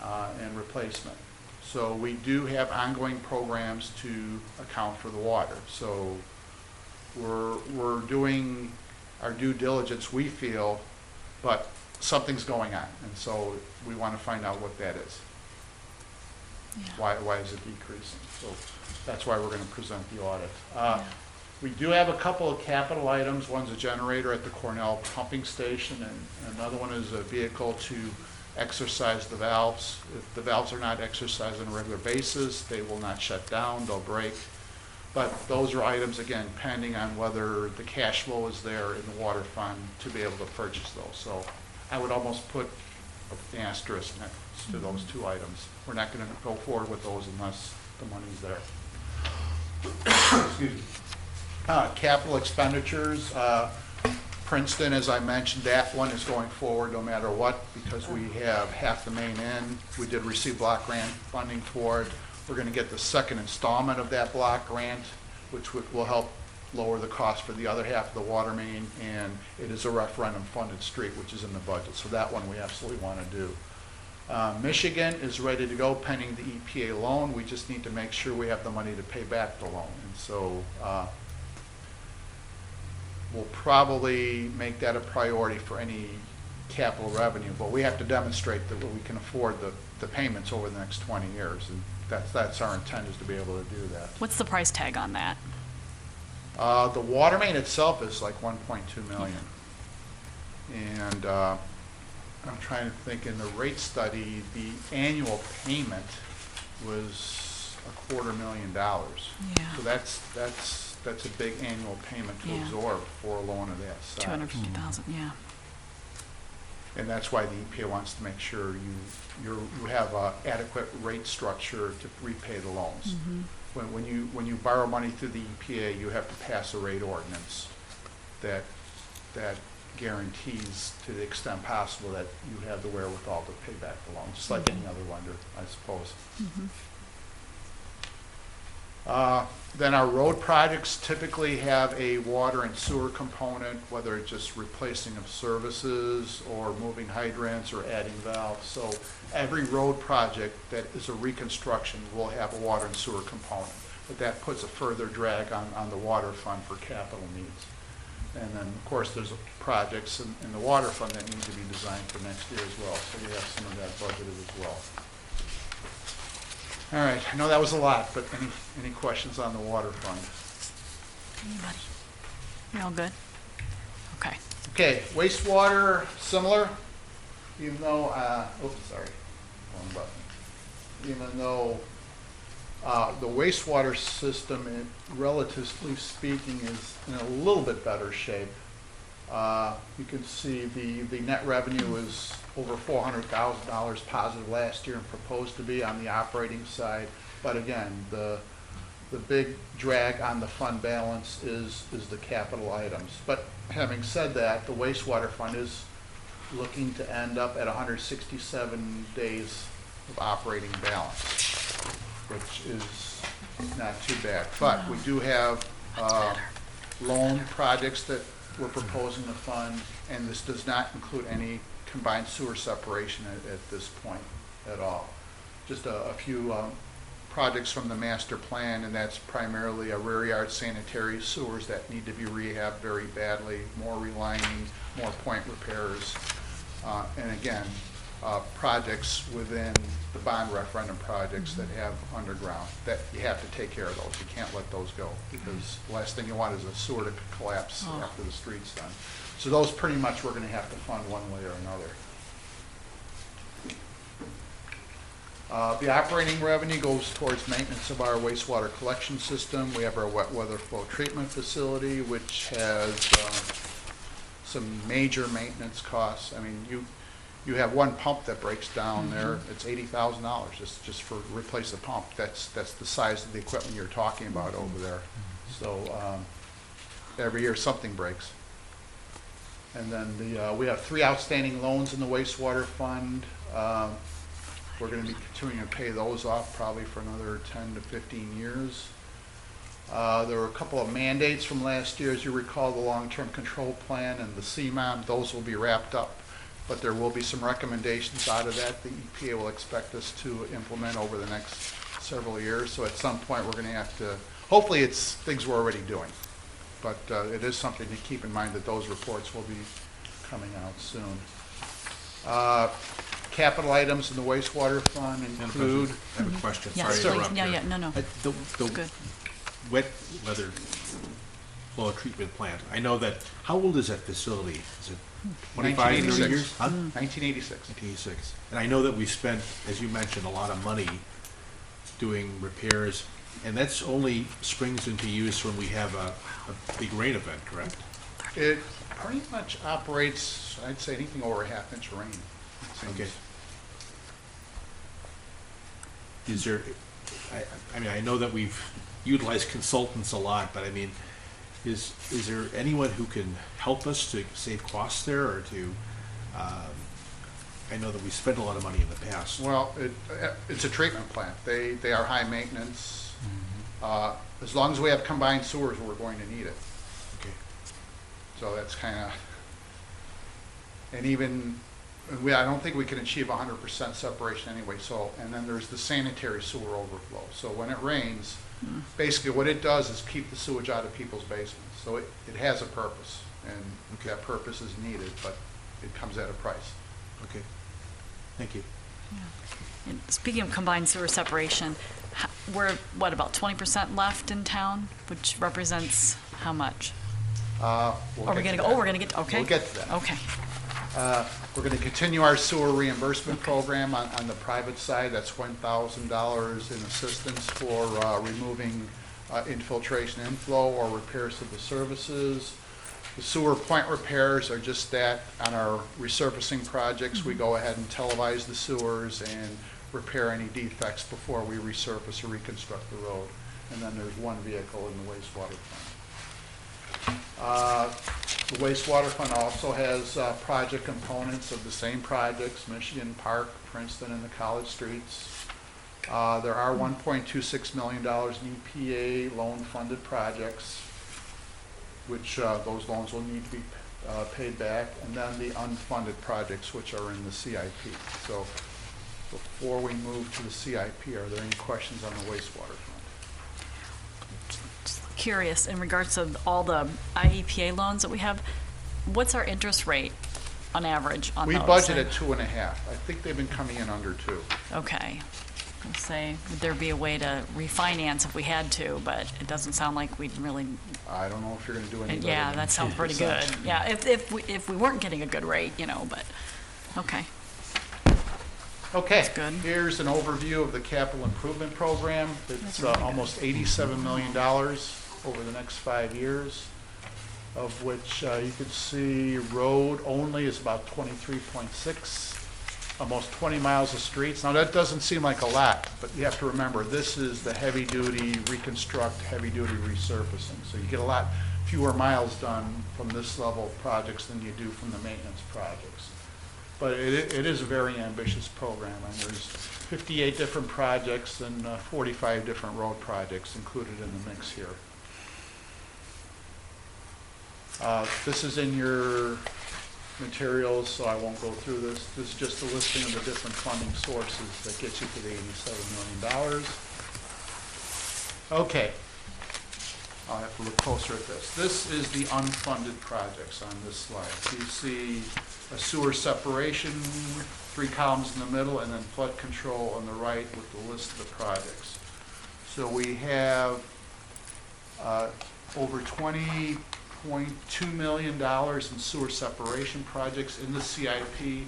and replacement. So we do have ongoing programs to account for the water. So we're doing our due diligence, we feel, but something's going on. And so we want to find out what that is. Yeah. Why is it decreasing? So that's why we're going to present the audit. We do have a couple of capital items. One's a generator at the Cornell pumping station, and another one is a vehicle to exercise the valves. If the valves are not exercised on a regular basis, they will not shut down, they'll break. But those are items, again, pending on whether the cash flow is there in the water fund to be able to purchase those. So I would almost put an asterisk next to those two items. We're not going to go forward with those unless the money's there. Excuse me. Capital expenditures, Princeton, as I mentioned, that one is going forward no matter what because we have half the main in. We did receive block grant funding for it. We're going to get the second installment of that block grant, which will help lower the cost for the other half of the water main, and it is a referendum funded street, which is in the budget. So that one we absolutely want to do. Michigan is ready to go pending the EPA loan. We just need to make sure we have the money to pay back the loan. And so we'll probably make that a priority for any capital revenue, but we have to demonstrate that we can afford the payments over the next 20 years, and that's our intent, is to be able to do that. What's the price tag on that? The water main itself is like 1.2 million. And I'm trying to think, in the rate study, the annual payment was $250,000. Yeah. So that's a big annual payment to Yeah. absorb for a loan of that size. 250,000, yeah. And that's why the EPA wants to make sure you have a adequate rate structure to repay the loans. When you borrow money through the EPA, you have to pass a rate ordinance that guarantees, to the extent possible, that you have the wherewithal to pay back the loan, just like any other lender, I suppose. Then our road projects typically have a water and sewer component, whether it's just replacing of services or moving hydrants or adding valves. So every road project that is a reconstruction will have a water and sewer component. But that puts a further drag on the water fund for capital needs. And then, of course, there's projects in the water fund that need to be designed for next year as well. So we have some of that budgeted as well. All right, I know that was a lot, but any questions on the water fund? Anybody? We all good? Okay. Okay, wastewater, similar, even though, oops, sorry, wrong button. Even though the wastewater system, relatively speaking, is in a little bit better shape. You can see the net revenue is over $400,000 positive last year and proposed to be on the operating side. But again, the big drag on the fund balance is the capital items. But having said that, the wastewater fund is looking to end up at 167 days of operating balance, which is not too bad. But we do have loan projects that we're proposing to fund, and this does not include any combined sewer separation at this point at all. Just a few projects from the master plan, and that's primarily a rear yard sanitary sewers that need to be rehabbed very badly, more relining, more point repairs, and again, projects within the bond referendum projects that have underground, that you have to take care of those. You can't let those go, because the last thing you want is a sewer to collapse after the street's done. So those pretty much we're going to have to fund one way or another. The operating revenue goes towards maintenance of our wastewater collection system. We have our wet weather flow treatment facility, which has some major maintenance costs. I mean, you have one pump that breaks down there, it's $80,000 just for replace the pump. That's the size of the equipment you're talking about over there. So every year something breaks. And then we have 3 outstanding loans in the wastewater fund. We're going to be continuing to pay those off probably for another 10 to 15 years. There were a couple of mandates from last year, as you recall, the long-term control plan and the CMOM. Those will be wrapped up, but there will be some recommendations out of that the EPA will expect us to implement over the next several years. So at some point, we're going to have to, hopefully it's things we're already doing, but it is something to keep in mind that those reports will be coming out soon. Capital items in the wastewater fund include. I have a question, Yeah, sorry to please. interrupt Yeah, here. yeah, no, no. The Good. wet weather flow treatment plant, I know that, how old is that facility? Is it 25, 30 years? 1986. 1986. And I know that we spent, as you mentioned, a lot of money doing repairs, and that's only springs into use when we have a big rain event, correct? It pretty much operates, I'd say, anything over a half-inch rain. Okay. Is there, I mean, I know that we've utilized consultants a lot, but I mean, is there anyone who can help us to save costs there, or to, I know that we spent a lot of money in the past. Well, it's a treatment plant. They are high maintenance. As long as we have combined sewers, we're going to need it. Okay. So that's kind of, and even, I don't think we can achieve 100% separation anyway. So, and then there's the sanitary sewer overflow. So when it rains, basically what it does is keep the sewage out of people's basements. So it has a purpose, and that purpose is needed, but it comes at a price. Okay. Thank you. And speaking of combined sewer separation, we're, what, about 20% left in town, which represents how much? We'll Are we get going to to go, that. we're going to get, okay. We'll get to that. Okay. We're going to continue our sewer reimbursement program on the private side. That's $1,000 in assistance for removing infiltration inflow or repairs to the services. The sewer point repairs are just that. On our resurfacing projects, we go ahead and televise the sewers and repair any defects before we resurface or reconstruct the road. And then there's one vehicle in the wastewater fund. The wastewater fund also has project components of the same projects, Michigan Park, Princeton, and the college streets. There are $1.26 million in EPA loan-funded projects, which those loans will need to be paid back, and then the unfunded projects, which are in the CIP. So before we move to the CIP, are there any questions on the wastewater fund? Just curious, in regards to all the IEPA loans that we have, what's our interest rate on average on We those? budget at 2.5. I think they've been coming in under 2. Okay. I'll say, would there be a way to refinance if we had to, but it doesn't sound like we'd really, I don't know if you're going to do any better yeah, than that sounds pretty 2%. good. Yeah, if we weren't getting a good rate, but, okay. Okay, That's good. here's an overview of the capital improvement program. It's That's really good. almost $87 million over the next 5 years, of which you could see road only is about 23.6, almost 20 miles of streets. Now, that doesn't seem like a lot, but you have to remember, this is the heavy-duty reconstruct, heavy-duty resurfacing. So you get a lot fewer miles done from this level of projects than you do from the maintenance projects. But it is a very ambitious program, and there's 58 different projects and 45 different road projects included in the mix here. This is in your materials, so I won't go through this. This is just a listing of the different funding sources that gets you to the $87 million. Okay. I'll have to look closer at this. This is the unfunded projects on this slide. So you see a sewer separation, 3 columns in the middle, and then flood control on the right with the list of the projects. So we have over $20.2 million in sewer separation projects in the CIP.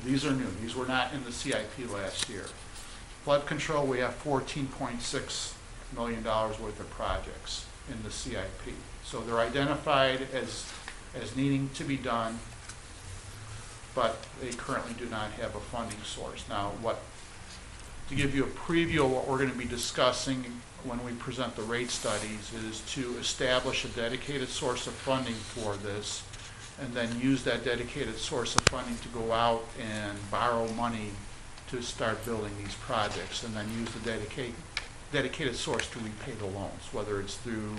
These are new. These were not in the CIP last year. Flood control, we have $14.6 million worth of projects in the CIP. So they're identified as needing to be done, but they currently do not have a funding source. Now, to give you a preview of what we're going to be discussing when we present the rate studies is to establish a dedicated source of funding for this, and then use that dedicated source of funding to go out and borrow money to start building these projects, and then use the dedicated source to repay the loans, whether it's through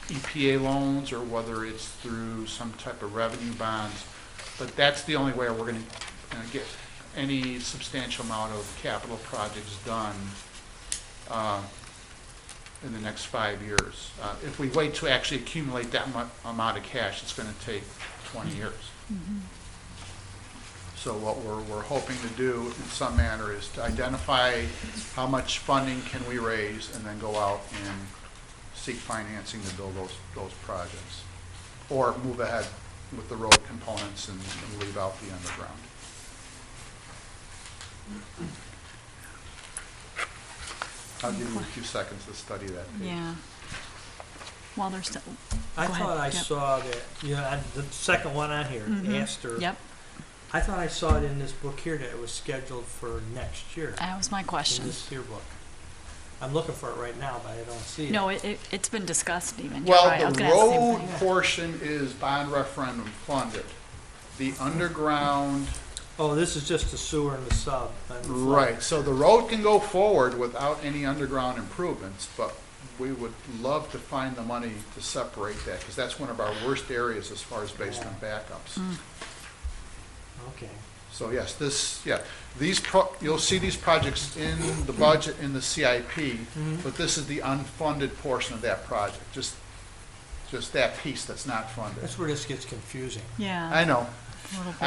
EPA loans or whether it's through some type of revenue bonds. But that's the only way we're going to get any substantial amount of capital projects done in the next 5 years. If we wait to actually accumulate that amount of cash, it's going to take 20 years. Mm-hmm. So what we're hoping to do in some manner is to identify how much funding can we raise and then go out and seek financing to build those projects. Or move ahead with the road components and leave out the underground. I'll give you a few seconds to study that page. Yeah. While there's still, I Go ahead. thought I Yep. saw that, on the second one on here, Mhm. Astor. Yep, I thought I saw it in this book here that it was scheduled for next year, that was my in question. this yearbook. I'm looking for it right now, but I don't see it. No, it's been discussed even. You're Well, right. I was the gonna ask the same road thing. portion is bond referendum funded. The underground, Oh, this is just the sewer and the sub. and the flood. right, so the road can go forward without any underground improvements, but we would love to find the money to separate that, because that's one of our worst areas as far as basement backups. Mm. Okay. So yes, you'll see these projects in the budget in the CIP, but this is the unfunded portion of that project, just that piece that's not funded. That's where this gets confusing. Yeah. I know. a little bit.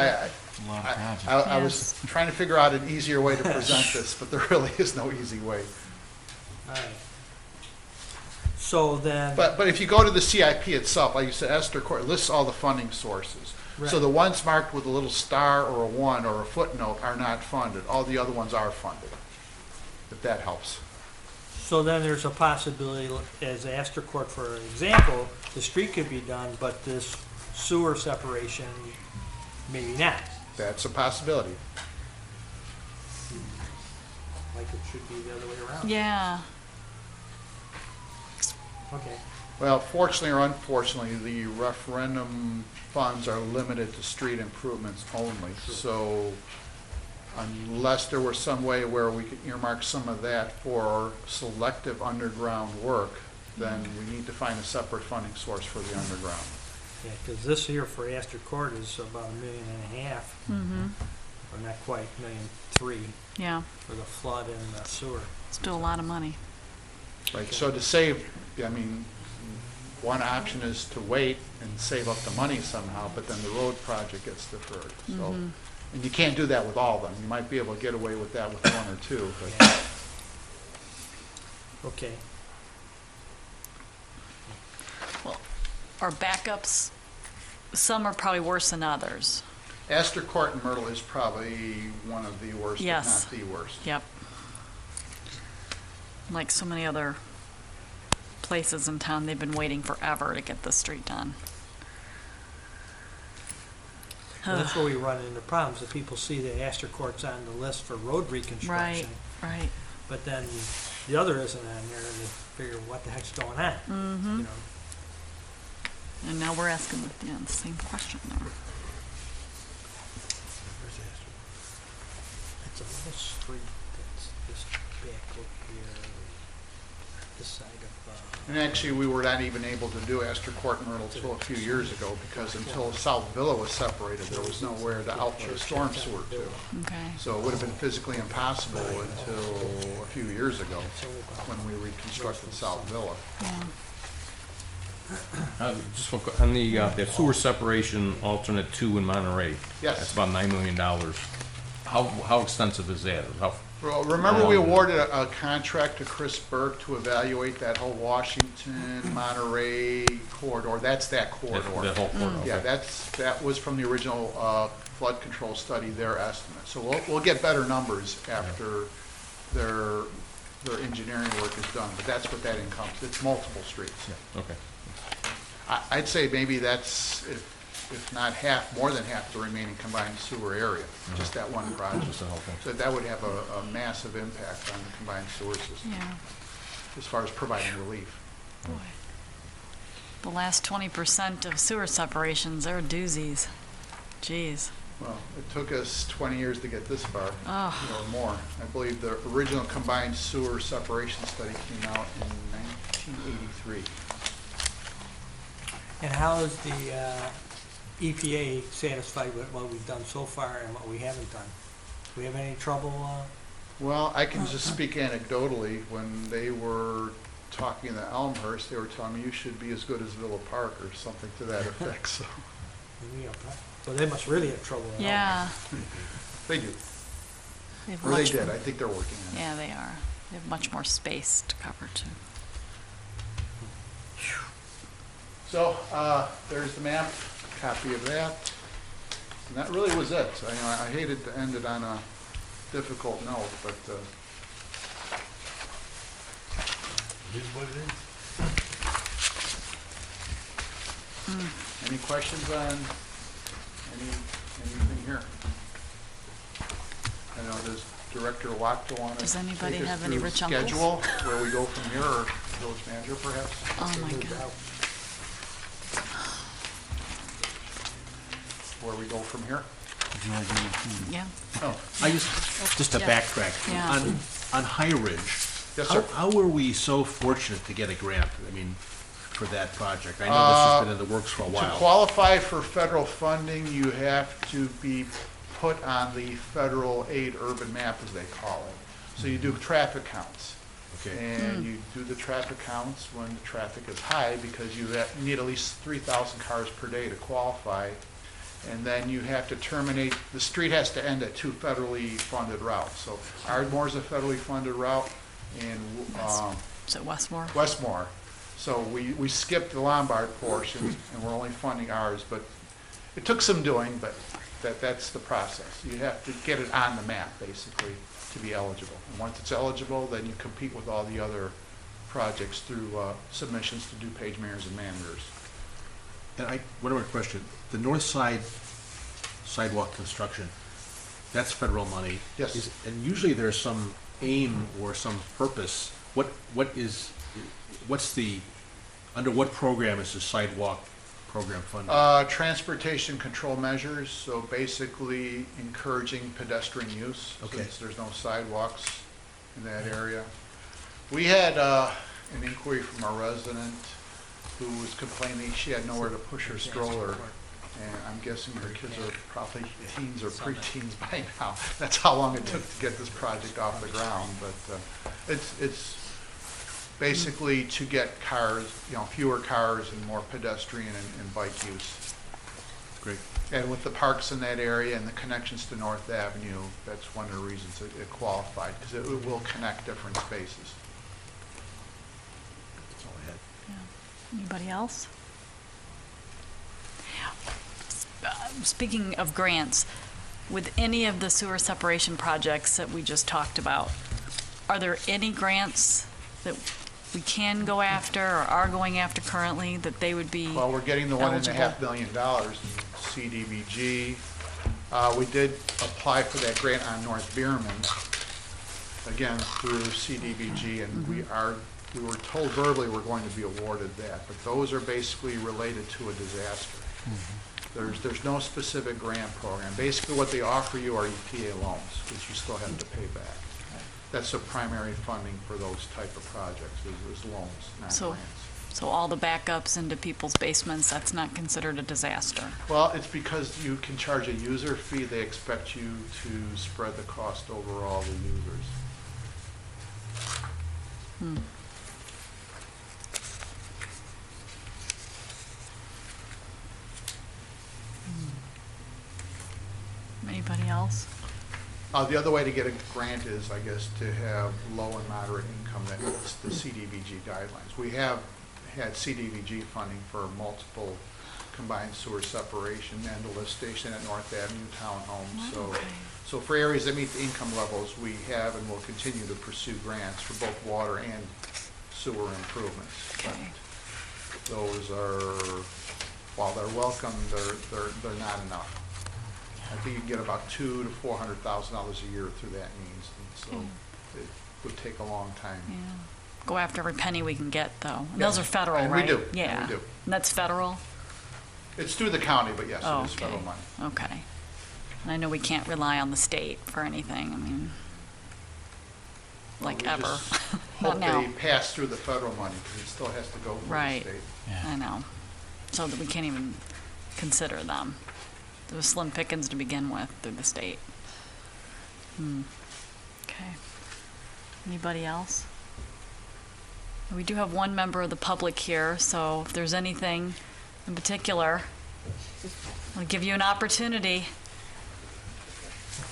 I was Yes. trying to figure out an easier way to present this, but there really is no easy way. All right. So then, But if you go to the CIP itself, like you said, Esther Court lists all the funding sources. So Right. the ones marked with a little star or a 1 or a footnote are not funded. All the other ones are funded, if that helps. there's a possibility, as Astor Court, for example, the street could be done, but this sewer separation, maybe not. That's a possibility. Like it should be the other way around. Yeah. Okay. Well, fortunately or unfortunately, the referendum funds are limited to street improvements only. So unless there was some way where we could earmark some of that for selective underground work, then we need to find a separate funding source for the underground. Yeah, because this year for Astor Court is about $1.5 million, or not quite, $1.3 million Yeah, for the flood and the sewer. still a lot of money. Right, so to save, I mean, one option is to wait and save up the money somehow, but then the road project gets deferred, so. And you can't do that with all of them. You might be able to get away with that with one or two, but. Okay. Well, our backups, some are probably worse than others. Astor Court and Myrtle is probably one of the worst, if Yes. not the worst. Yep. Like so many other places in town, they've been waiting forever to get this street done. Well, that's where we run into problems, that people see that Astor Court's on the list for road Right, reconstruction, right. but then the other isn't on there, and they figure, what the heck's going on? You know, And now we're asking the same question there. where's Astor? It's a little street that's just back up here, this side of, And actually, we were not even able to do Astor Court and Myrtle until a few years ago, because until South Villa was separated, there was nowhere to outlet a storm sewer to. Okay. So it would have been physically impossible until a few years ago, when we reconstructed South Villa. Just on the sewer separation alternate 2 in Monterey. Yes. That's about $9 million. How extensive is that? Well, remember we awarded a contract to Chris Burke to evaluate that whole Washington, Monterey corridor. That's that corridor. That whole corridor? Yeah, okay. that was from the original flood control study, their estimate. So we'll get better numbers after their engineering work is done, but that's what that encompasses. It's multiple streets. Okay. I'd say maybe that's, if not half, more than half the remaining combined sewer area, just that one project. Just a whole thing. So that would have a massive impact on the combined sewer system, Yeah. as far as providing relief. Boy. The last 20% of sewer separations are doozies. Jeez. Well, it took us 20 years to get this far, Oh. or more. I believe the original combined sewer separation study came out in 1983. and how is the EPA satisfied with what we've done so far and what we haven't done? Do we have any trouble? Well, I can just speak anecdotally. When they were talking to Elmhurst, they were telling me you should be as good as Villa Park or something to that effect, so. Well, they must really have trouble. at all. Yeah. They do. They have Or they much did. more- I think they're working on it. Yeah, they are. They have much more space to cover too. So, there's the map, copy of that. And that really was it. I hated to end it on a difficult note, but, any questions on anything here? I know, does Director Wachter want to Does take anybody us have any through rich uncles? schedule, where we go from here, or village manager perhaps? Oh my God. Where we go from here? Yeah. Oh, I just to Yeah. backtrack, Yeah. on High Ridge, yes, sir. how were we so fortunate to get a grant, I mean, for that project? I know this has been in the works for a To while. qualify for federal funding, you have to be put on the federal aid urban map, as they call it. So you do traffic counts. Okay. And you do the traffic counts when the traffic is high, because you need at least 3,000 cars per day to qualify. And then you have to terminate, the street has to end at 2 federally funded routes. So Ardmore's a federally funded route, and Is it Westmore? Westmore. So we skipped the Lombard portion, and we're only funding ours, but it took some doing, but that's the process. You have to get it on the map, basically, to be eligible. And once it's eligible, then you compete with all the other projects through submissions to DuPage mayors and managers. And one more question, the north side sidewalk construction, that's federal money. Yes. And usually there's some aim or some purpose, what's the, under what program is the sidewalk program funding? Transportation control measures, so basically encouraging pedestrian use. Okay. Since there's no sidewalks in that area. We had an inquiry from a resident who was complaining she had nowhere to push her stroller. And I'm guessing her kids are probably teens or preteens by now. That's how long it took to get this project off the ground. But it's basically to get cars, fewer cars and more pedestrian and bike use. Great. And with the parks in that area and the connections to North Avenue, that's one of the reasons it qualified, because it will connect different spaces. That's all I had. Anybody else? Speaking of grants, with any of the sewer separation projects that we just talked about, are there any grants that we can go after or are going after currently that they would be Well, we're getting the $1.5 eligible? million in CDBG. We did apply for that grant on North Bierman, again, through CDBG, and we were told verbally we're going to be awarded that, but those are basically related to a disaster. There's no specific grant program. Basically, what they offer you are EPA loans, which you still have to pay back. That's the primary funding for those type of projects, is loans, not So- grants. So all the backups into people's basements, that's not considered a disaster? Well, it's because you can charge a user fee, they expect you to spread the cost over all the users. Anybody else? The other way to get a grant is, I guess, to have low and moderate income that meets the CDBG guidelines. We have had CDBG funding for multiple combined sewer separation and the lift station at North Avenue Townhomes. So for areas that meet the income levels, we have and will continue to pursue grants for both water and sewer improvements. Okay. But those are, while they're welcome, they're not enough. I think you can get about $200,000 to $400,000 a year through that means, and so it would take a long time. Yeah. Go after every penny we can get, though. And Yeah. those are federal, And we right? do, and we Yeah. do. And that's federal? It's through the county, but yes, Oh, it is federal okay. money. Okay. And I know we can't rely on the state for anything, I mean, like We ever. just Not Hope now. they pass through the federal money, because it still has to go through the Right. state. I know. So that we can't even consider them. It was slim pickings to begin with through the state. Okay. Anybody else? We do have one member of the public here, so if there's anything in particular, I'll give you an opportunity.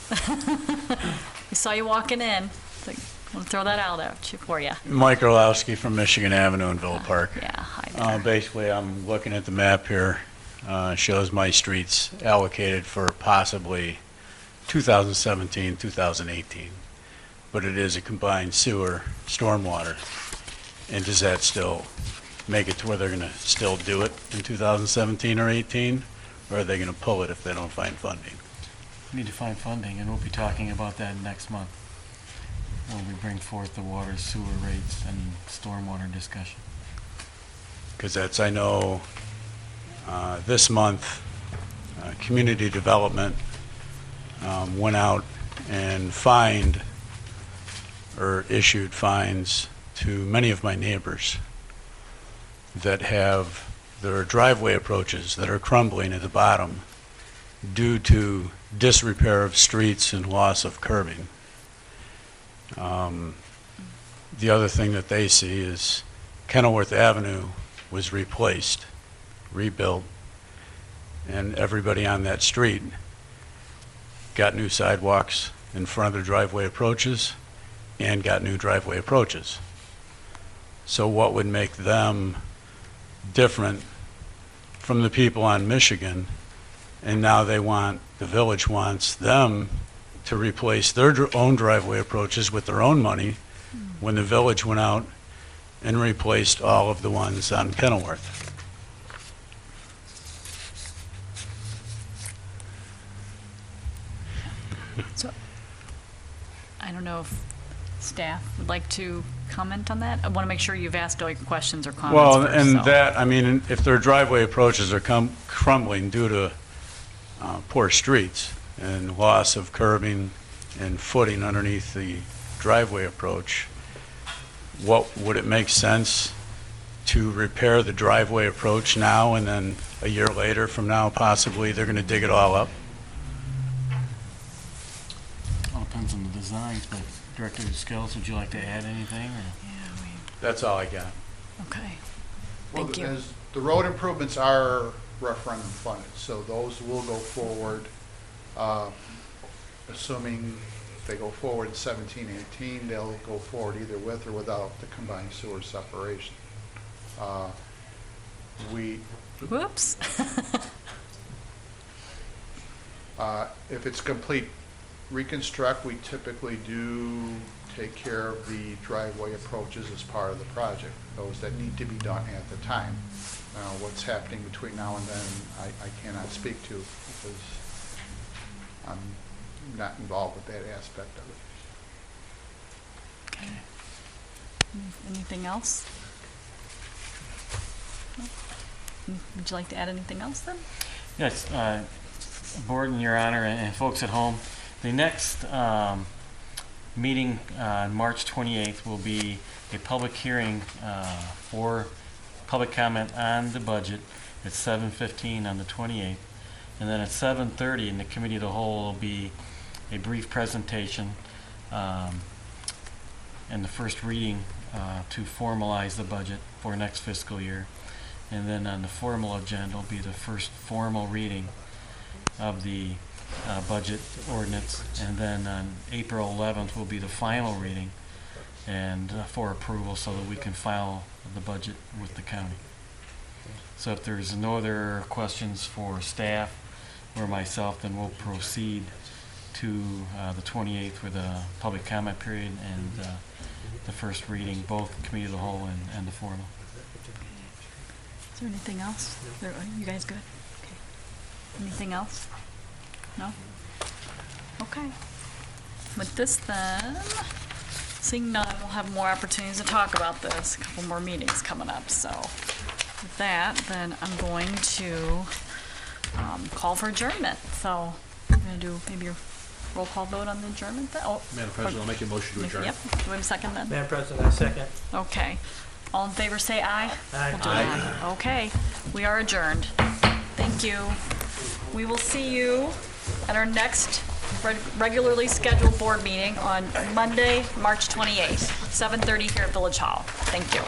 We saw you walking in. So I want to throw that out at you for you. Mike Orlowski from Michigan Avenue in Villa Park. Yeah, hi there. Basically, I'm looking at the map here. Shows my streets allocated for possibly 2017, 2018. But it is a combined sewer, stormwater. And does that still make it to where they're going to still do it in 2017 or 18? Or are they going to pull it if they don't find funding? We need to find funding, and we'll be talking about that next month when we bring forth the water, sewer rates, and stormwater discussion. Because that's, I know, this month, Community Development went out and fined or issued fines to many of my neighbors that have their driveway approaches that are crumbling at the bottom due to disrepair of streets and loss of curbing. The other thing that they see is Kenilworth Avenue was replaced, rebuilt, and everybody on that street got new sidewalks in front of their driveway approaches and got new driveway approaches. So what would make them different from the people on Michigan? And now the village wants them to replace their own driveway approaches with their own money when the village went out and replaced all of the ones on Kenilworth. So, I don't know if staff would like to comment on that? I want to make sure you've asked all your questions or comments Well, first, and so. that, I mean, if their driveway approaches are crumbling due to poor streets and loss of curbing and footing underneath the driveway approach, would it make sense to repair the driveway approach now and then a year later from now, possibly, they're going to dig it all up? All depends on the designs, but Director Skills, would you like to add anything? Or? That's all I got. Okay. Well, Thank you. as the road improvements are referendum funded, so those will go forward, assuming they go forward in 17, 18, they'll go forward either with or without the combined sewer separation. Whoops. If it's complete reconstruct, we typically do take care of the driveway approaches as part of the project, those that need to be done at the time. Now, what's happening between now and then, I cannot speak to because I'm not involved with that aspect of it. Okay. Anything else? No? Would you like to add anything else then? Yes, Board and Your Honor and folks at home, the next meeting on March 28th will be a public hearing for public comment on the budget at 7:15 on the 28th. And then at 7:30 in the Committee of the Whole will be a brief presentation and the first reading to formalize the budget for next fiscal year. And then on the formal agenda will be the first formal reading of the budget ordinance. And then on April 11th will be the final reading and for approval so that we can file the budget with the county. So if there's no other questions for staff or myself, then we'll proceed to the 28th with a public comment period and the first reading, both Committee of the Whole and the formal. Is there anything else? Are you guys good? Okay. Anything else? No? Okay. With this then, seeing none, we'll have more opportunities to talk about this. A couple more meetings coming up, so with that, then I'm going to call for adjournment. So I'm going to do maybe a roll call vote on the adjournment then? Oh, Madam President, I'll make a motion to adjourn. Yep. Do we have a second then? Madam President, I second. Okay. All in favor, say aye. Aye. We'll do aye. Okay. We are adjourned. Thank you. We will see you at our next regularly scheduled board meeting on Monday, March 28th, 7:30 here at Village Hall. Thank you.